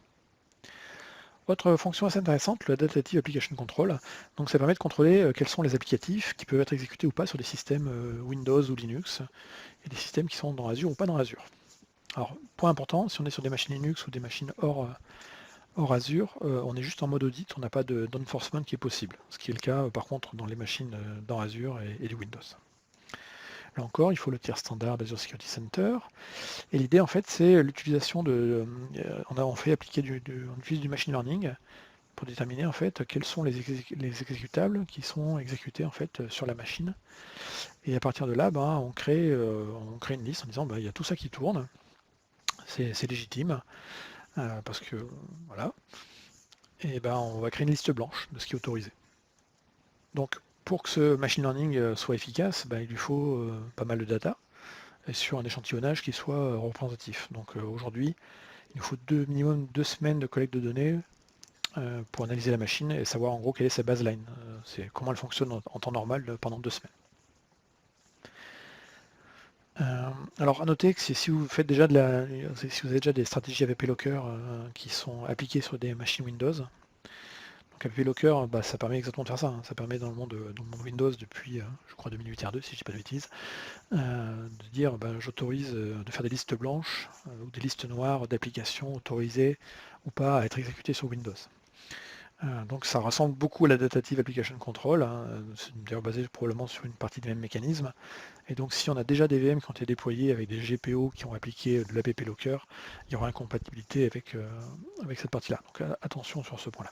Autre fonction assez intéressante, le Adaptive Application Control. Donc ça permet de contrôler quels sont les applicatifs qui peuvent être exécutés ou pas sur des systèmes Windows ou Linux, et des systèmes qui sont dans Azure ou pas dans Azure. Alors, point important, si on est sur des machines Linux ou des machines hors Azure, on est juste en mode audit, on n'a pas d'enforcement qui est possible. Ce qui est le cas, par contre, dans les machines dans Azure et du Windows. Là encore, il faut le tiers standard d'Azure Security Center. Et l'idée, en fait, c'est l'utilisation on utilise du machine learning pour déterminer, en fait, quels sont les exécutables qui sont exécutés, en fait, sur la machine. Et à partir de là, on crée une liste en disant, il y a tout ça qui tourne. C'est légitime, parce que, voilà. Et on va créer une liste blanche de ce qui est autorisé. Donc, pour que ce machine learning soit efficace, il lui faut pas mal de data, et sur un échantillonnage qui soit représentatif. Donc aujourd'hui, il nous faut minimum 2 semaines de collecte de données pour analyser la machine et savoir en gros quelle est sa baseline. C'est comment elle fonctionne en temps normal pendant 2 semaines. Alors à noter que si vous faites déjà si vous avez déjà des stratégies AVP Locker qui sont appliquées sur des machines Windows, donc AVP Locker, ça permet exactement de faire ça. Hein. Ça permet dans le monde Windows depuis, je crois 2008 R2 si je dis pas de bêtises, de dire j'autorise de faire des listes blanches ou des listes noires d'applications autorisées ou pas à être exécutées sur Windows. Donc ça ressemble beaucoup à la Datative Application Control, hein, c'est d'ailleurs basé probablement sur une partie des mêmes mécanismes. Et donc si on a déjà des VM qui ont été déployés avec des GPO qui ont appliqué de l'APP Locker, il y aura incompatibilité avec cette partie-là. Donc attention sur ce point-là.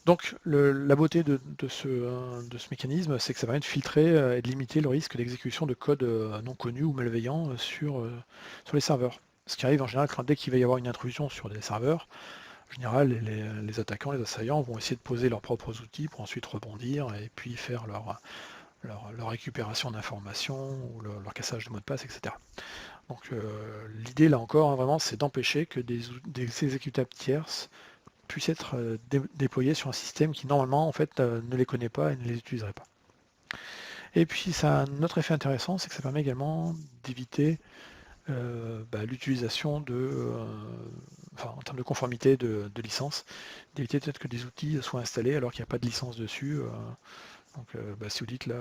Donc la beauté de ce mécanisme, c'est que ça permet de filtrer et de limiter le risque d'exécution de code non connu ou malveillant sur les serveurs. Ce qui arrive en général dès qu'il va y avoir une intrusion sur des serveurs, en général, les attaquants, les assaillants vont essayer de poser leurs propres outils pour ensuite rebondir et puis faire leur récupération d'informations ou leur cassage de mots de passe, etc. Donc l'idée là encore, vraiment, c'est d'empêcher que des exécutables tierces puissent être déployés sur un système qui normalement en fait ne les connaît pas et ne les utiliserait pas. Et puis ça a un autre effet intéressant, c'est que ça permet également d'éviter l'utilisation en termes de conformité de licence, d'éviter peut-être que des outils soient installés alors qu'il n'y a pas de licence dessus. Donc si vous dites là,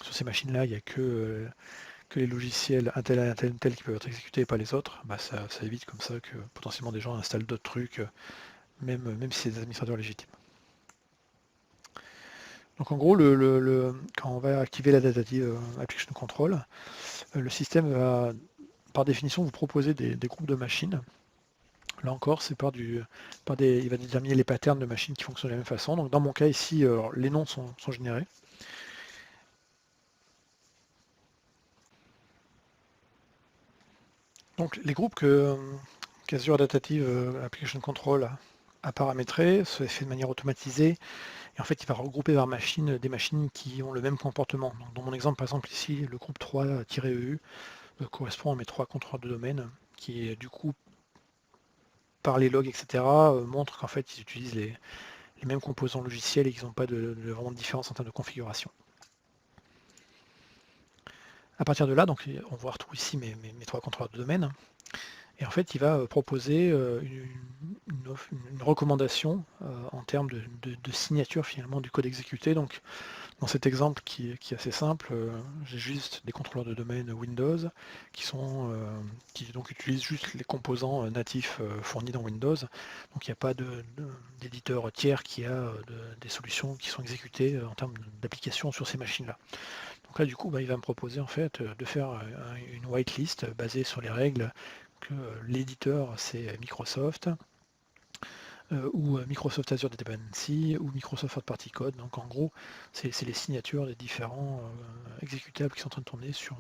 sur ces machines-là, il n'y a que les logiciels un tel qui peuvent être exécutés et pas les autres, ça évite comme ça que potentiellement des gens installent d'autres trucs, même si c'est des administrateurs légitimes. Donc en gros, quand on va activer la Datative Application Control, le système va par définition vous proposer des groupes de machines. Là encore, c'est il va déterminer les patterns de machines qui fonctionnent de la même façon. Donc dans mon cas ici, les noms sont générés. Donc les groupes qu'Azure Adaptive Application Control à paramétrer, c'est fait de manière automatisée, et en fait il va regrouper par machine des machines qui ont le même comportement. Donc, dans mon exemple par exemple ici, le groupe 3-EU correspond à mes 3 contrôleurs de domaine, qui du coup par les logs, etc., montrent qu'en fait ils utilisent les mêmes composants logiciels et qu'ils n'ont pas vraiment de différence en termes de configuration. À partir de là, donc on voit retrouver ici mes 3 contrôleurs de domaine. Et en fait, il va proposer une recommandation en termes de signature finalement du code exécuté. Donc dans cet exemple qui est assez simple, j'ai juste des contrôleurs de domaine Windows qui donc utilisent juste les composants natifs fournis dans Windows. Donc il n'y a pas d'éditeur tiers qui a des solutions qui sont exécutées en termes d'application sur ces machines-là. Donc là, du coup, il va me proposer en fait de faire une whitelist basée sur les règles que l'éditeur c'est Microsoft ou Microsoft Azure Dependency ou Microsoft Third Party Code. Donc en gros, c'est les signatures des différents exécutables qui sont en train de tourner sur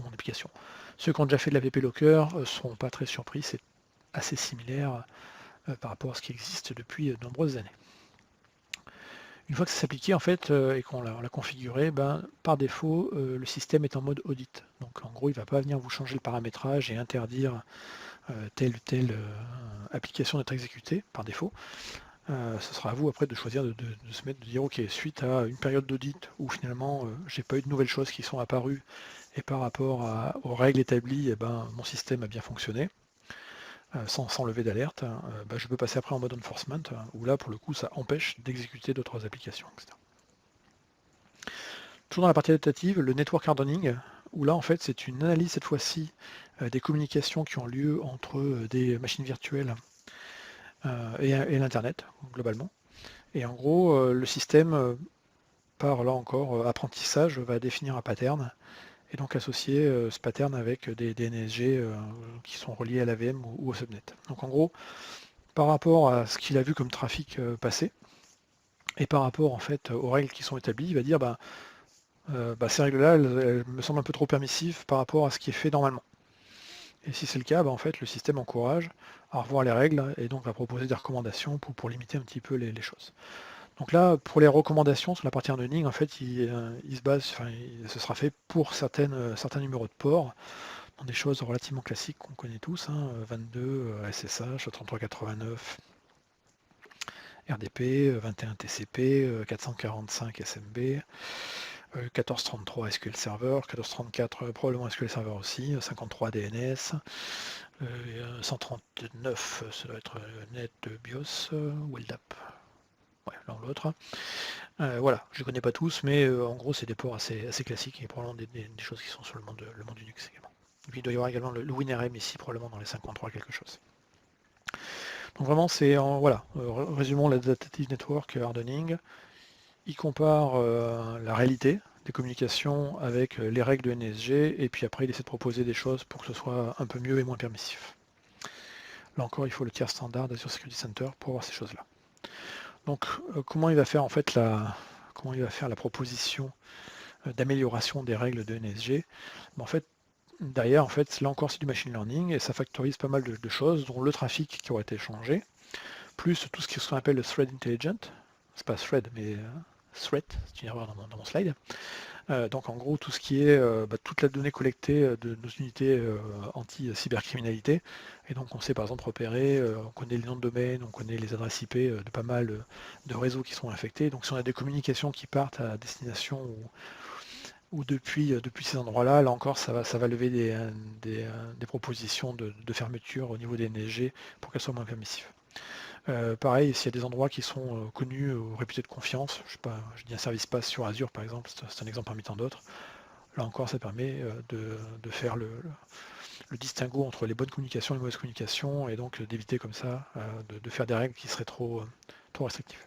mon application. Ceux qui ont déjà fait de la VP Locker ne seront pas très surpris, c'est assez similaire par rapport à ce qui existe depuis de nombreuses années. Une fois que c'est appliqué en fait et qu'on l'a configuré, par défaut le système est en mode audit. Donc en gros il ne va pas venir vous changer le paramétrage et interdire telle ou telle application d'être exécutée par défaut. Ce sera à vous après de choisir de se mettre, de dire ok, suite à une période d'audit où finalement j'ai pas eu de nouvelles choses qui sont apparues et par rapport aux règles établies, mon système a bien fonctionné. Sans lever d'alerte, je peux passer après en mode enforcement, où là pour le coup ça empêche d'exécuter d'autres applications, etc. Toujours dans la partie adaptative, le network hardening, où là en fait c'est une analyse cette fois-ci des communications qui ont lieu entre des machines virtuelles et l'Internet globalement. Et en gros, le système, par là encore apprentissage, va définir un pattern et donc associer ce pattern avec des NSG qui sont reliés à la VM ou au subnet. Donc en gros, par rapport à ce qu'il a vu comme trafic passé, et par rapport en fait aux règles qui sont établies, il va dire ces règles-là, elles me semblent un peu trop permissives par rapport à ce qui est fait normalement. Et si c'est le cas, en fait, le système encourage à revoir les règles et donc va proposer des recommandations pour limiter un petit peu les choses. Donc là, pour les recommandations sur la partie hardening, en fait, il se base, ce sera fait pour certains numéros de port, dans des choses relativement classiques qu'on connaît tous, 22 SSH, 3389 RDP, 21 TCP, 445 SMB, 1433 SQL Server, 1434 probablement SQL Server aussi, 53 DNS, 139 ça doit être NetBIOS ou LDAP. Ouais, l'un ou l'autre. Voilà, je ne connais pas tous, mais en gros c'est des ports assez classiques et probablement des choses qui sont sur le monde Unix également. Et puis il doit y avoir également le WinRM ici, probablement dans les 53 quelque chose. Donc vraiment c'est voilà, résumons l'Adaptive Network Hardening. Il compare la réalité des communications avec les règles de NSG et puis après il essaie de proposer des choses pour que ce soit un peu mieux et moins permissif. Là encore il faut le tiers standard d'Azure Security Center pour avoir ces choses-là. Donc comment il va faire en fait la proposition d'amélioration des règles de NSG? En fait, derrière, en fait, là encore, c'est du machine learning et ça factorise pas mal de choses, dont le trafic qui aurait été changé, plus tout ce qu'on appelle le thread intelligent. C'est pas thread, mais threat, c'est une erreur dans mon slide. Donc en gros, tout ce qui est toute la donnée collectée de nos unités anti-cybercriminalité. Et donc on sait par exemple repérer, on connaît les noms de domaine, on connaît les adresses IP de pas mal de réseaux qui sont infectés. Donc si on a des communications qui partent à destination ou depuis ces endroits-là, là encore, ça va lever des propositions de fermeture au niveau des NSG pour qu'elles soient moins permissives. Pareil, s'il y a des endroits qui sont connus ou réputés de confiance, je sais pas, je dis un service pass sur Azure par exemple, c'est un exemple parmi tant d'autres, là encore ça permet de faire le distinguo entre les bonnes communications et les mauvaises communications et donc d'éviter comme ça de faire des règles qui seraient trop restrictives.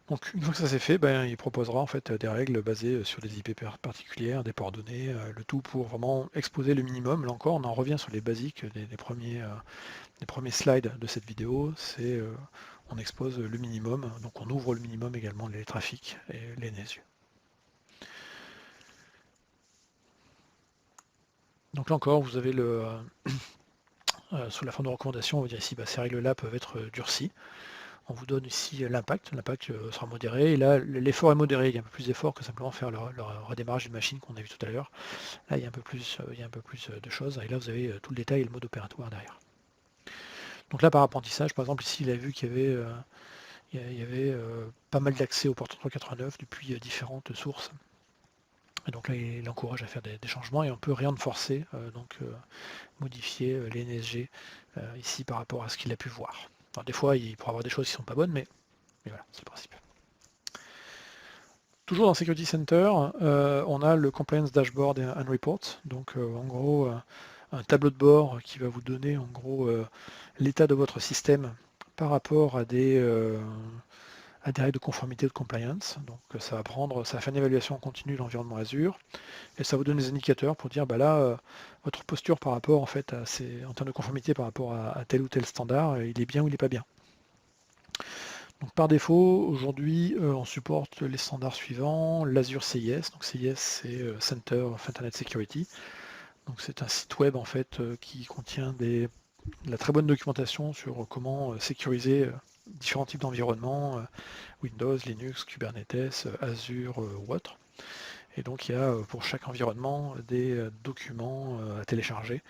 Donc une fois que ça c'est fait, il proposera en fait des règles basées sur des IP particulières, des ports donnés, le tout pour vraiment exposer le minimum. Là encore, on en revient sur les basiques des premiers slides de cette vidéo, c'est on expose le minimum, donc on ouvre le minimum également les trafics et les NSU. Donc là encore, vous avez sous la forme de recommandation, on va dire ici, ces règles-là peuvent être durcies. On vous donne ici l'impact sera modéré, et là l'effort est modéré, il y a un peu plus d'effort que simplement faire le redémarrage d'une machine qu'on a vu tout à l'heure. Là il y a un peu plus, de choses, et là vous avez tout le détail et le mode opératoire derrière. Donc là par apprentissage, par exemple ici il a vu qu'il y avait, pas mal d'accès au port 389 depuis différentes sources. Et donc là il encourage à faire des changements, et on peut rien de forcer, modifier les NSG ici par rapport à ce qu'il a pu voir. Alors, des fois il pourra avoir des choses qui ne sont pas bonnes, mais voilà, c'est le principe. Toujours dans Security Center, on a le Compliance Dashboard and Report. Donc en gros, un tableau de bord qui va vous donner en gros l'état de votre système par rapport à des règles de conformité de compliance. Donc ça va faire une évaluation en continu de l'environnement Azure, et ça vous donne des indicateurs pour dire là votre posture par rapport en fait en termes de conformité par rapport à tel ou tel standard, il est bien ou il n'est pas bien. Donc par défaut, aujourd'hui, on supporte les standards suivants, l'Azure CIS. Donc CIS, c'est Center of Internet Security. Donc c'est un site web en fait qui contient de la très bonne documentation sur comment sécuriser différents types d'environnements, Windows, Linux, Kubernetes, Azure ou autre. Et donc il y a pour chaque environnement des documents à télécharger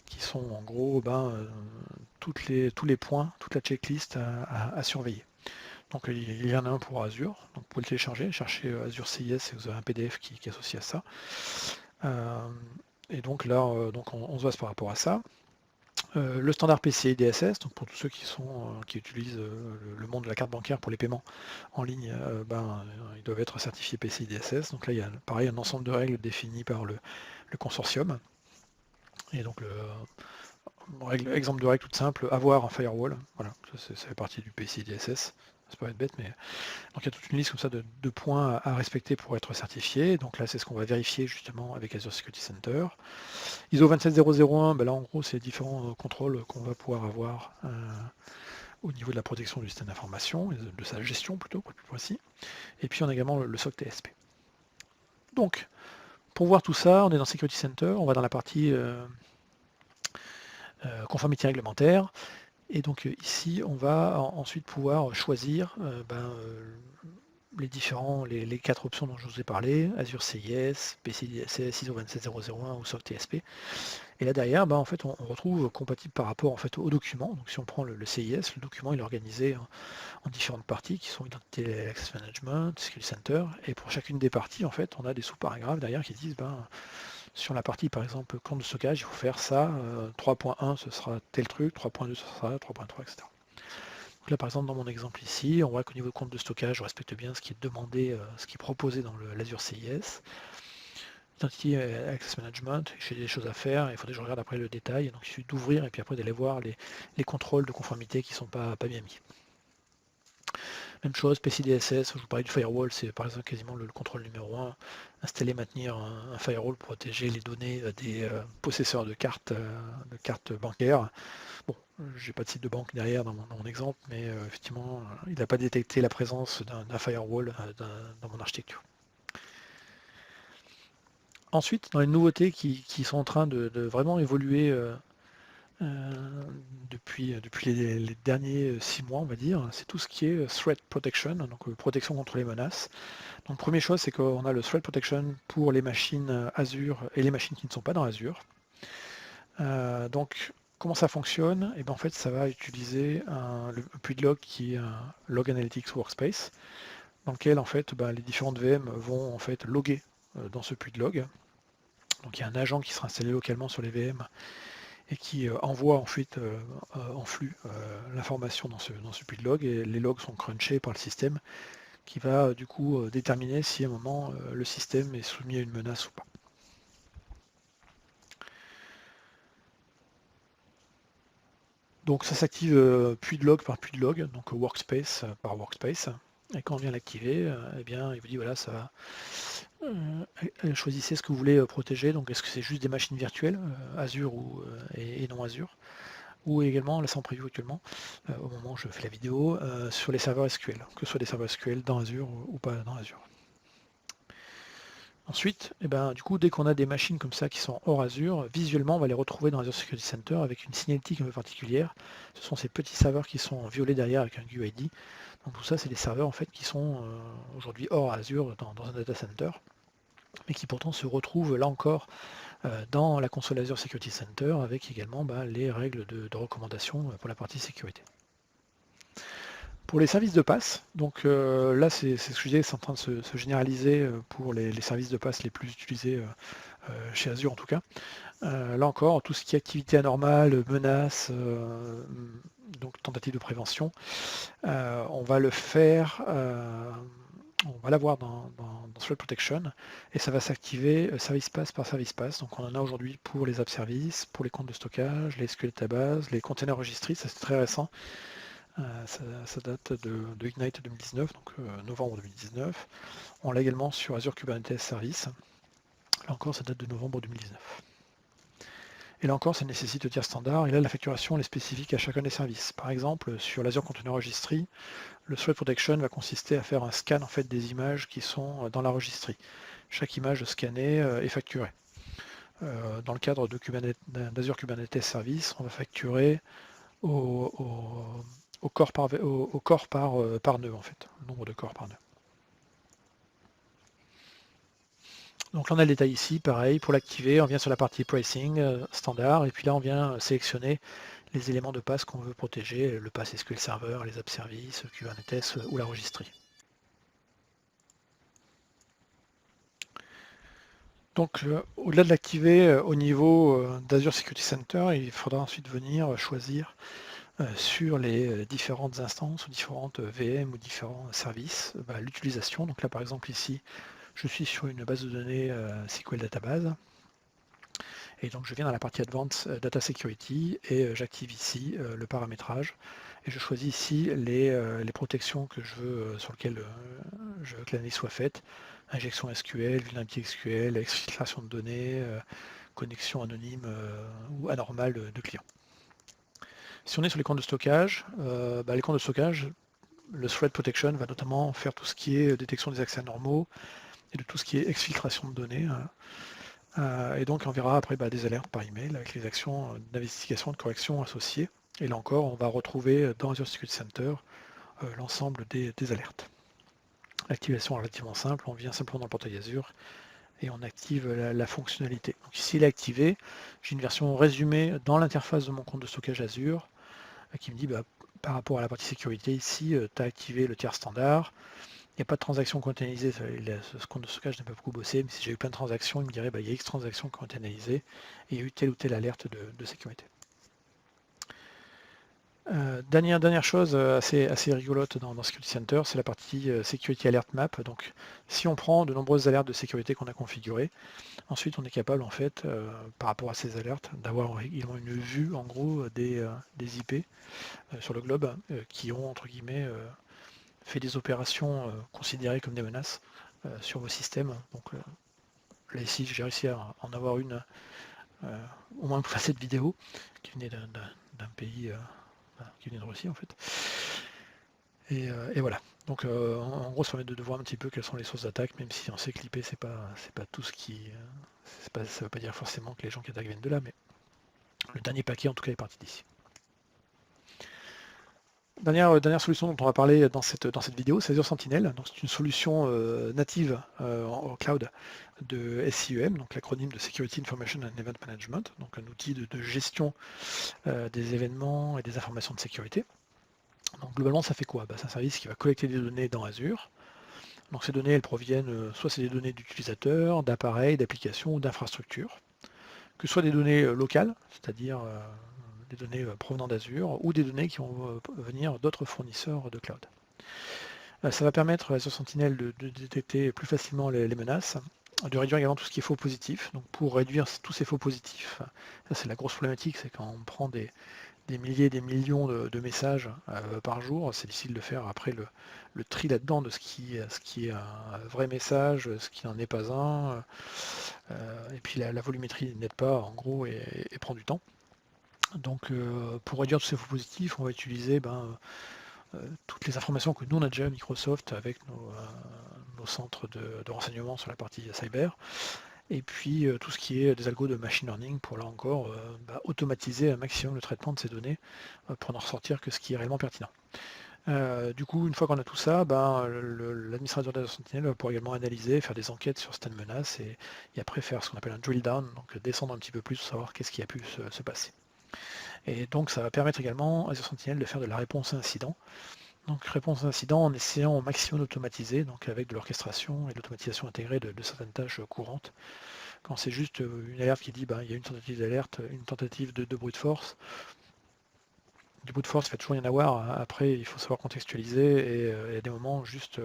qui sont en gros tous les points, toute la checklist à surveiller. Donc il y en a un pour Azure, donc vous pouvez le télécharger, cherchez Azure CIS et vous avez un PDF qui est associé à ça. Et donc là, on se base par rapport à ça. Le standard PCI DSS, donc pour tous ceux qui utilisent le monde de la carte bancaire pour les paiements en ligne, ils doivent être certifiés PCI DSS. Donc là, il y a pareil un ensemble de règles définies par le consortium. Et donc exemple de règle toute simple, avoir un firewall. Voilà, ça fait partie du PCI DSS. Ça peut être bête, mais donc il y a toute une liste comme ça de points à respecter pour être certifié. Donc là, c'est ce qu'on va vérifier justement avec Azure Security Center. ISO 27001, là en gros, c'est les différents contrôles qu'on va pouvoir avoir au niveau de la protection du système d'information, de sa gestion plutôt, pour être plus précis. Et puis on a également le SOC TSP. Donc, pour voir tout ça, on est dans Security Center, on va dans la partie conformité réglementaire. Et donc ici, on va ensuite pouvoir choisir les 4 options dont je vous ai parlé, Azure CIS, PCI DSS, ISO 27001 ou SOC TSP. Et là derrière, en fait, on retrouve compatible par rapport en fait, au document. Donc si on prend le CIS, le document il est organisé en différentes parties qui sont Identity Access Management, Security Center. Et pour chacune des parties, en fait, on a des sous-paragraphes derrière qui disent sur la partie par exemple compte de stockage, il faut faire ça, 3.1 ce sera tel truc, 3.2 ce sera 3.3, etc. Donc là par exemple dans mon exemple ici, on voit qu'au niveau de compte de stockage, je respecte bien ce qui est demandé, ce qui est proposé dans l'Azure CIS. Identity Access Management, j'ai des choses à faire, il faudrait que je regarde après le détail, donc il suffit d'ouvrir et puis après d'aller voir les contrôles de conformité qui ne sont pas bien mis. Même chose, PCI DSS, je vous parlais du firewall, c'est par exemple quasiment le contrôle numéro 1. Installer, maintenir un firewall pour protéger les données des possesseurs de cartes bancaires. Bon, j'ai pas de site de banque derrière dans mon exemple, mais effectivement, il n'a pas détecté la présence d'un firewall dans mon architecture. Ensuite, dans les nouveautés qui sont en train de vraiment évoluer depuis les derniers 6 mois, on va dire, c'est tout ce qui est Threat Protection, donc protection contre les menaces. Donc première chose, c'est qu'on a le Threat Protection pour les machines Azure et les machines qui ne sont pas dans Azure. Donc comment ça fonctionne? Et en fait, ça va utiliser le puits de log qui est un Log Analytics Workspace, dans lequel en fait les différentes VM vont en fait loguer dans ce puits de log. Donc il y a un agent qui sera installé localement sur les VM et qui envoie ensuite en flux l'information dans ce puits de log, et les logs sont crunchés par le système qui va du coup déterminer si à un moment le système est soumis à une menace ou pas. Donc ça s'active puits de log par puits de log, donc workspace par workspace. Et quand on vient l'activer, eh bien il vous dit voilà, ça va. Choisissez ce que vous voulez protéger. Donc est-ce que c'est juste des machines virtuelles, Azure et non Azure, ou également, là c'est en preview actuellement, au moment où je fais la vidéo, sur les serveurs SQL, que ce soit des serveurs SQL dans Azure ou pas dans Azure. Ensuite, du coup, dès qu'on a des machines comme ça qui sont hors Azure, visuellement, on va les retrouver dans Azure Security Center avec une signalétique un peu particulière. Ce sont ces petits serveurs qui sont violets derrière avec un GUID. Donc tout ça, c'est des serveurs en fait qui sont aujourd'hui hors Azure dans un data center, mais qui pourtant se retrouvent là encore dans la console Azure Security Center avec également les règles de recommandation pour la partie sécurité. Pour les services de passe, donc là c'est ce que je disais, c'est en train de se généraliser pour les services de passe les plus utilisés chez Azure en tout cas. Là encore, tout ce qui est activité anormale, menace, donc tentative de prévention, on va le faire, on va l'avoir dans Threat Protection et ça va s'activer service pass par service pass. Donc on en a aujourd'hui pour les app services, pour les comptes de stockage, les SQL database, les containers registries, ça c'est très récent. Ça date de Ignite 2019, donc novembre 2019. On l'a également sur Azure Kubernetes Service. Là encore, ça date de novembre 2019. Et là encore, ça nécessite le tiers standard. Et là, la facturation elle est spécifique à chacun des services. Par exemple, sur l'Azure Container Registry, le Threat Protection va consister à faire un scan en fait, des images qui sont dans la registry. Chaque image scannée est facturée. Dans le cadre d'Azure Kubernetes Service, on va facturer au corps par nœud en fait, le nombre de corps par nœud. Donc là on a le détail ici, pareil, pour l'activer, on vient sur la partie pricing standard, et puis là on vient sélectionner les éléments de passe qu'on veut protéger, le pass SQL Server, les app services, Kubernetes ou la registry. Donc au-delà de l'activer au niveau d'Azure Security Center, il faudra ensuite venir choisir sur les différentes instances ou différentes VM ou différents services, l'utilisation. Donc là par exemple ici, je suis sur une base de données SQL Database. Et donc je viens dans la partie Advanced Data Security et j'active ici le paramétrage. Et je choisis ici les protections que je veux, sur lesquelles je veux que l'analyse soit faite. Injection SQL, vulnérabilité SQL, exfiltration de données, connexion anonyme ou anormale de clients. Si on est sur les comptes de stockage, les comptes de stockage, le Threat Protection va notamment faire tout ce qui est détection des accès anormaux et de tout ce qui est exfiltration de données. Et donc on verra après des alertes par email avec les actions d'investigation, de correction associées. Et là encore, on va retrouver dans Azure Security Center l'ensemble des alertes. L'activation est relativement simple, on vient simplement dans le portail Azure et on active la fonctionnalité. Donc ici, il est activé. J'ai une version résumée dans l'interface de mon compte de stockage Azure qui me dit par rapport à la partie sécurité, ici, tu as activé le tiers standard. Il n'y a pas de transactions qui ont été analysées. Ce compte de stockage n'a pas beaucoup bossé, mais si j'ai eu plein de transactions, il me dirait il y a X transactions qui ont été analysées et il y a eu telle ou telle alerte de sécurité. Dernière chose assez rigolote dans Security Center, c'est la partie Security Alert Map. Donc si on prend de nombreuses alertes de sécurité qu'on a configurées, ensuite on est capable en fait, par rapport à ces alertes, d'avoir également une vue en gros des IP sur le globe qui ont entre guillemets fait des opérations considérées comme des menaces sur vos systèmes. Donc là ici j'ai réussi à en avoir une au moins pour cette vidéo qui venait d'un pays qui venait de Russie en fait. Et voilà. Donc en gros ça permet de voir un petit peu quelles sont les sources d'attaque, même si on sait que l'IP c'est pas tout ce qui. Ça veut pas dire forcément que les gens qui attaquent viennent de là, mais le dernier paquet en tout cas est parti d'ici. Dernière solution dont on va parler dans cette vidéo, c'est Azure Sentinel. C'est une solution native en cloud de SIEM, donc l'acronyme de Security Information and Event Management, donc un outil de gestion des événements et des informations de sécurité. Donc globalement, ça fait quoi? C'est un service qui va collecter des données dans Azure. Donc ces données, elles proviennent, soit c'est des données d'utilisateurs, d'appareils, d'applications ou d'infrastructures, que ce soit des données locales, c'est-à-dire des données provenant d'Azure, ou des données qui vont venir d'autres fournisseurs de cloud. Ça va permettre à Azure Sentinel de détecter plus facilement les menaces, de réduire également tout ce qui est faux positif. Donc pour réduire tous ces faux positifs, ça c'est la grosse problématique, c'est quand on prend des milliers, des millions de messages par jour, c'est difficile de faire après le tri là-dedans de ce qui est un vrai message, ce qui n'en est pas un. Et puis la volumétrie n'aide pas en gros et prend du temps. Donc pour réduire tous ces faux positifs, on va utiliser toutes les informations que nous on a déjà à Microsoft avec nos nos centres de renseignement sur la partie cyber. Et puis tout ce qui est des algos de machine learning pour là encore automatiser un maximum le traitement de ces données pour n'en ressortir que ce qui est réellement pertinent. Du coup, une fois qu'on a tout ça, l'administrateur d'Azure Sentinel va pouvoir également analyser, faire des enquêtes sur certaines menaces et après faire ce qu'on appelle un drill down, donc descendre un petit peu plus pour savoir qu'est-ce qui a pu se passer. Et donc ça va permettre également à Azure Sentinel de faire de la réponse à incident. Donc réponse à incident en essayant au maximum d'automatiser, donc avec de l'orchestration et de l'automatisation intégrée de certaines tâches courantes. Quand c'est juste une alerte qui dit il y a une tentative d'alerte, une tentative de brute force, du brute force, il va toujours y en avoir. Après, il faut savoir contextualiser et il y a des moments juste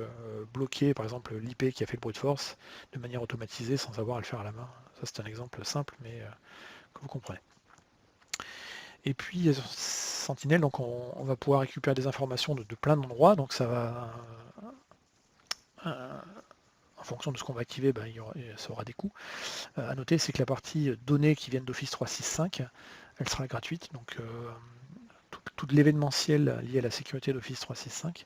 bloquer, par exemple, l'IP qui a fait le brute force de manière automatisée sans avoir à le faire à la main. Ça, c'est un exemple simple, mais que vous comprenez. Et puis, Sentinel, donc on va pouvoir récupérer des informations de plein d'endroits. Donc, ça va, en fonction de ce qu'on va activer, ça aura des coûts. À noter, c'est que la partie données qui viennent d'Office 365, elle sera gratuite. Donc, tout l'événementiel lié à la sécurité d'Office 365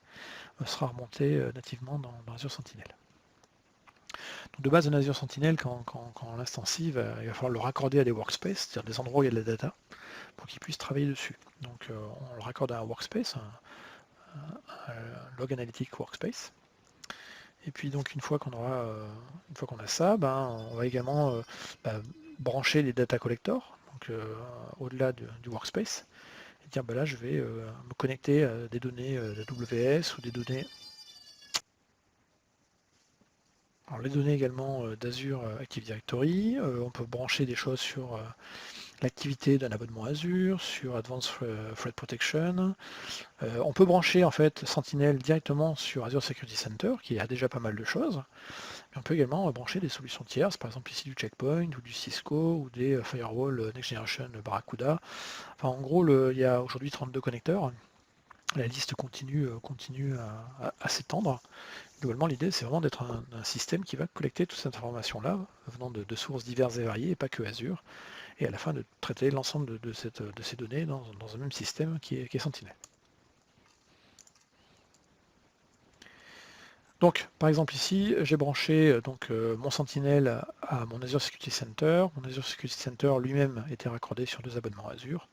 sera remonté nativement dans Azure Sentinel. Donc de base, un Azure Sentinel, quand l'instancier, il va falloir le raccorder à des workspaces, c'est-à-dire des endroits où il y a de la data, pour qu'il puisse travailler dessus. Donc on le raccorde à un workspace, un log analytic workspace. Et puis donc une fois qu'on a ça, on va également brancher les data collectors, donc au-delà du workspace, et dire là je vais me connecter à des données AWS ou des données. Alors les données également d'Azure Active Directory, on peut brancher des choses sur l'activité d'un abonnement Azure, sur Advanced Threat Protection. On peut brancher en fait Sentinel directement sur Azure Security Center, qui a déjà pas mal de choses. Mais on peut également brancher des solutions tierces, par exemple ici du Checkpoint, ou du Cisco, ou des Firewall Next Generation Barracuda. Enfin en gros, il y a aujourd'hui 32 connecteurs. La liste continue à s'étendre. Globalement, l'idée, c'est vraiment d'être un système qui va collecter toute cette information-là, venant de sources diverses et variées, et pas que Azure, et à la fin de traiter l'ensemble de ces données dans un même système qui est Sentinel. Donc, par exemple ici, j'ai branché mon Sentinel à mon Azure Security Center. Mon Azure Security Center lui-même était raccordé sur 2 abonnements Azure.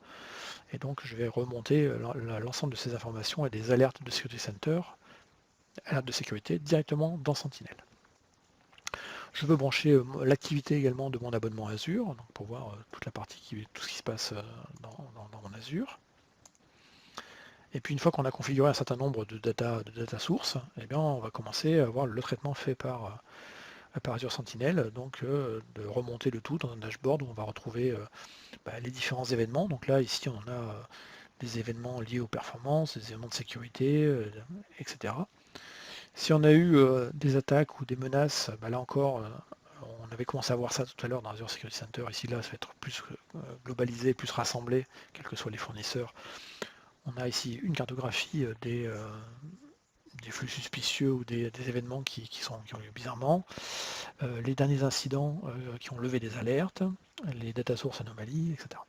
Et donc, je vais remonter l'ensemble de ces informations et des alertes de Security Center, alertes de sécurité, directement dans Sentinel. Je veux brancher l'activité également de mon abonnement Azure, donc pour voir toute la partie, tout ce qui se passe dans mon Azure. Et puis une fois qu'on a configuré un certain nombre de data sources, on va commencer à voir le traitement fait par Azure Sentinel, donc de remonter le tout dans un dashboard où on va retrouver les différents événements. Donc là, ici, on a des événements liés aux performances, des événements de sécurité, etc. Si on a eu des attaques ou des menaces, là encore, on avait commencé à voir ça tout à l'heure dans Azure Security Center. Ici, là, ça va être plus globalisé, plus rassemblé, quels que soient les fournisseurs. On a ici une cartographie des flux suspicieux ou des événements qui ont eu bizarrement, les derniers incidents qui ont levé des alertes, les data sources anomalies, etc.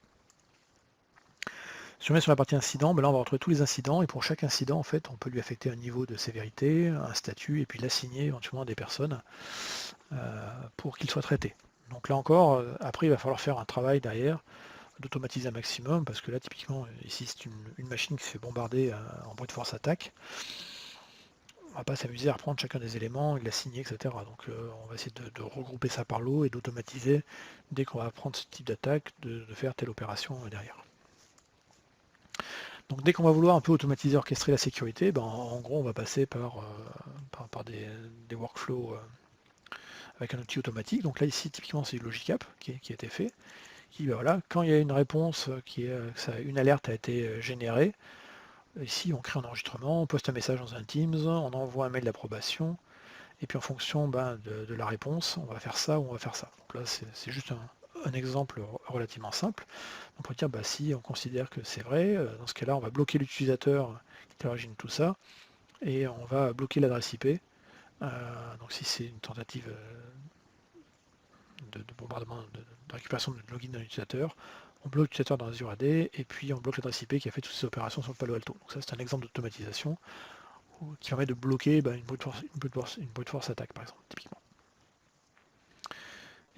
Si on met sur la partie incident, là on va retrouver tous les incidents et pour chaque incident en fait on peut lui affecter un niveau de sévérité, un statut et puis l'assigner éventuellement à des personnes pour qu'il soit traité. Donc là encore, après il va falloir faire un travail derrière d'automatiser un maximum parce que là typiquement ici c'est une machine qui se fait bombarder en brute force attaque. On va pas s'amuser à reprendre chacun des éléments et l'assigner, etc. Donc on va essayer de regrouper ça par lot et d'automatiser dès qu'on va prendre ce type d'attaque, de faire telle opération derrière. Donc dès qu'on va vouloir un peu automatiser, orchestrer la sécurité, en gros on va passer par des workflows avec un outil automatique. Donc là ici typiquement c'est du Logic App qui a été fait, qui voilà, quand il y a une réponse, une alerte a été générée, ici on crée un enregistrement, on poste un message dans un Teams, on envoie un mail d'approbation, et puis en fonction de la réponse, on va faire ça ou on va faire ça. Donc là c'est juste un exemple relativement simple. On peut dire si on considère que c'est vrai, dans ce cas-là on va bloquer l'utilisateur qui est à l'origine de tout ça, et on va bloquer l'adresse IP. Donc si c'est une tentative de bombardement, de récupération de login d'un utilisateur, on bloque l'utilisateur dans Azure AD, et puis on bloque l'adresse IP qui a fait toutes ces opérations sur le Palo Alto. Donc ça c'est un exemple d'automatisation qui permet de bloquer une brute force attaque, par exemple, typiquement.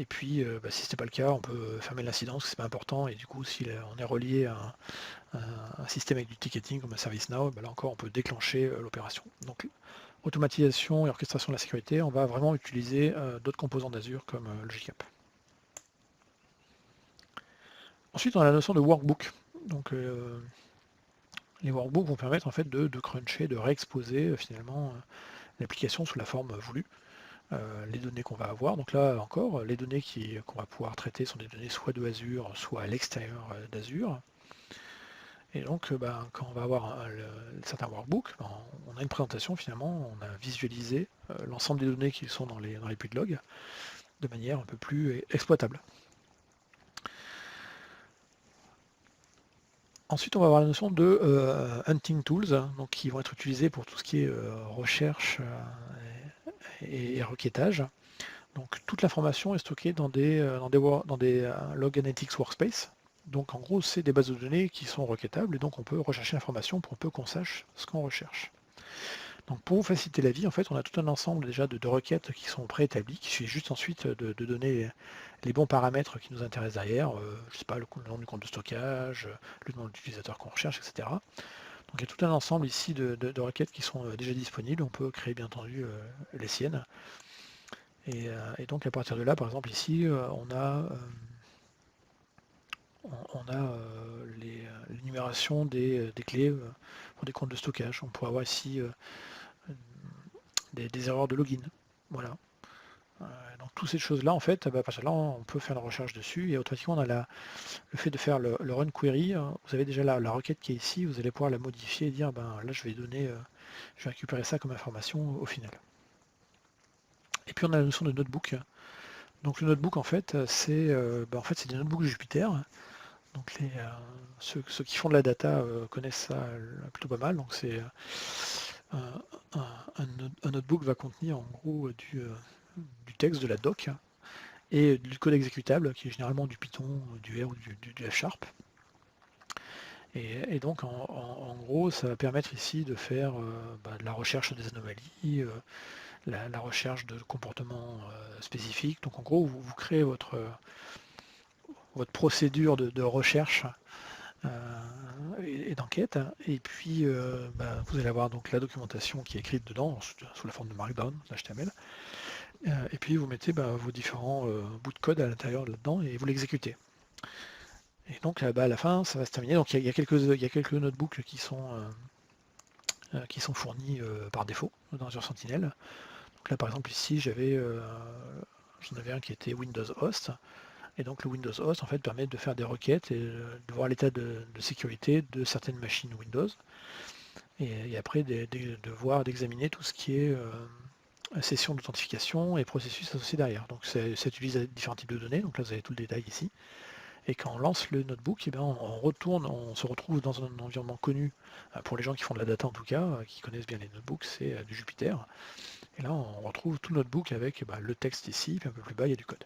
Et puis, si ce n'est pas le cas, on peut fermer l'incidence, c'est pas important, et du coup, si on est relié à un système avec du ticketing comme un ServiceNow, là encore, on peut déclencher l'opération. Donc, automatisation et orchestration de la sécurité, on va vraiment utiliser d'autres composants d'Azure comme le GCAP. Ensuite, on a la notion de workbook. Donc, les workbooks vont permettre en fait de cruncher, de réexposer finalement l'application sous la forme voulue. Les données qu'on va avoir. Donc là encore, les données qu'on va pouvoir traiter sont des données soit de Azure, soit à l'extérieur d'Azure. Et donc quand on va avoir certains workbooks, on a une présentation finalement, on a visualisé l'ensemble des données qui sont dans les puits de log de manière un peu plus exploitable. Ensuite, on va avoir la notion de hunting tools, donc qui vont être utilisés pour tout ce qui est recherche et requêtage. Donc toute l'information est stockée dans des log analytics workspace. Donc en gros, c'est des bases de données qui sont requêtables et donc on peut rechercher l'information pour peu qu'on sache ce qu'on recherche. Donc pour vous faciliter la vie, en fait, on a tout un ensemble déjà de requêtes qui sont préétablies, qui suffit juste ensuite de donner les bons paramètres qui nous intéressent derrière, je sais pas, le nom du compte de stockage, le nom de l'utilisateur qu'on recherche, etc. Donc il y a tout un ensemble ici de requêtes qui sont déjà disponibles. On peut créer bien entendu les siennes. Et donc à partir de là, par exemple ici, on a l'énumération des clés pour des comptes de stockage. On pourrait avoir ici des erreurs de login. Voilà. Donc toutes ces choses-là, en fait, à partir de là, on peut faire la recherche dessus et automatiquement on a le fait de faire le run query. Vous avez déjà la requête qui est ici, vous allez pouvoir la modifier et dire là je vais récupérer ça comme information au final. Et puis on a la notion de notebook. Donc le notebook en fait c'est des notebooks Jupyter. Donc ceux qui font de la data connaissent ça plutôt pas mal. Donc c'est un notebook va contenir en gros du texte, de la doc et du code exécutable qui est généralement du Python, du R ou du F#. Et donc en gros ça va permettre ici de faire de la recherche des anomalies, la recherche de comportements spécifiques. Donc en gros vous créez votre procédure de recherche et d'enquête, et puis vous allez avoir donc la documentation qui est écrite dedans sous la forme de Markdown, HTML, et puis vous mettez vos différents bouts de code à l'intérieur là-dedans et vous l'exécutez. Et donc à la fin ça va se terminer. Donc il y a quelques notebooks qui sont fournis par défaut dans Azure Sentinel. Donc là par exemple ici j'en avais un qui était Windows Host. Et donc le Windows Host en fait permet de faire des requêtes et de voir l'état de sécurité de certaines machines Windows. Et après d'examiner tout ce qui est session d'authentification et processus associés derrière. Donc ça utilise différents types de données, donc là vous avez tout le détail ici. Et quand on lance le notebook, on se retrouve dans un environnement connu, pour les gens qui font de la data en tout cas, qui connaissent bien les notebooks, c'est du Jupyter. Et là on retrouve tout le notebook avec le texte ici, puis un peu plus bas il y a du code.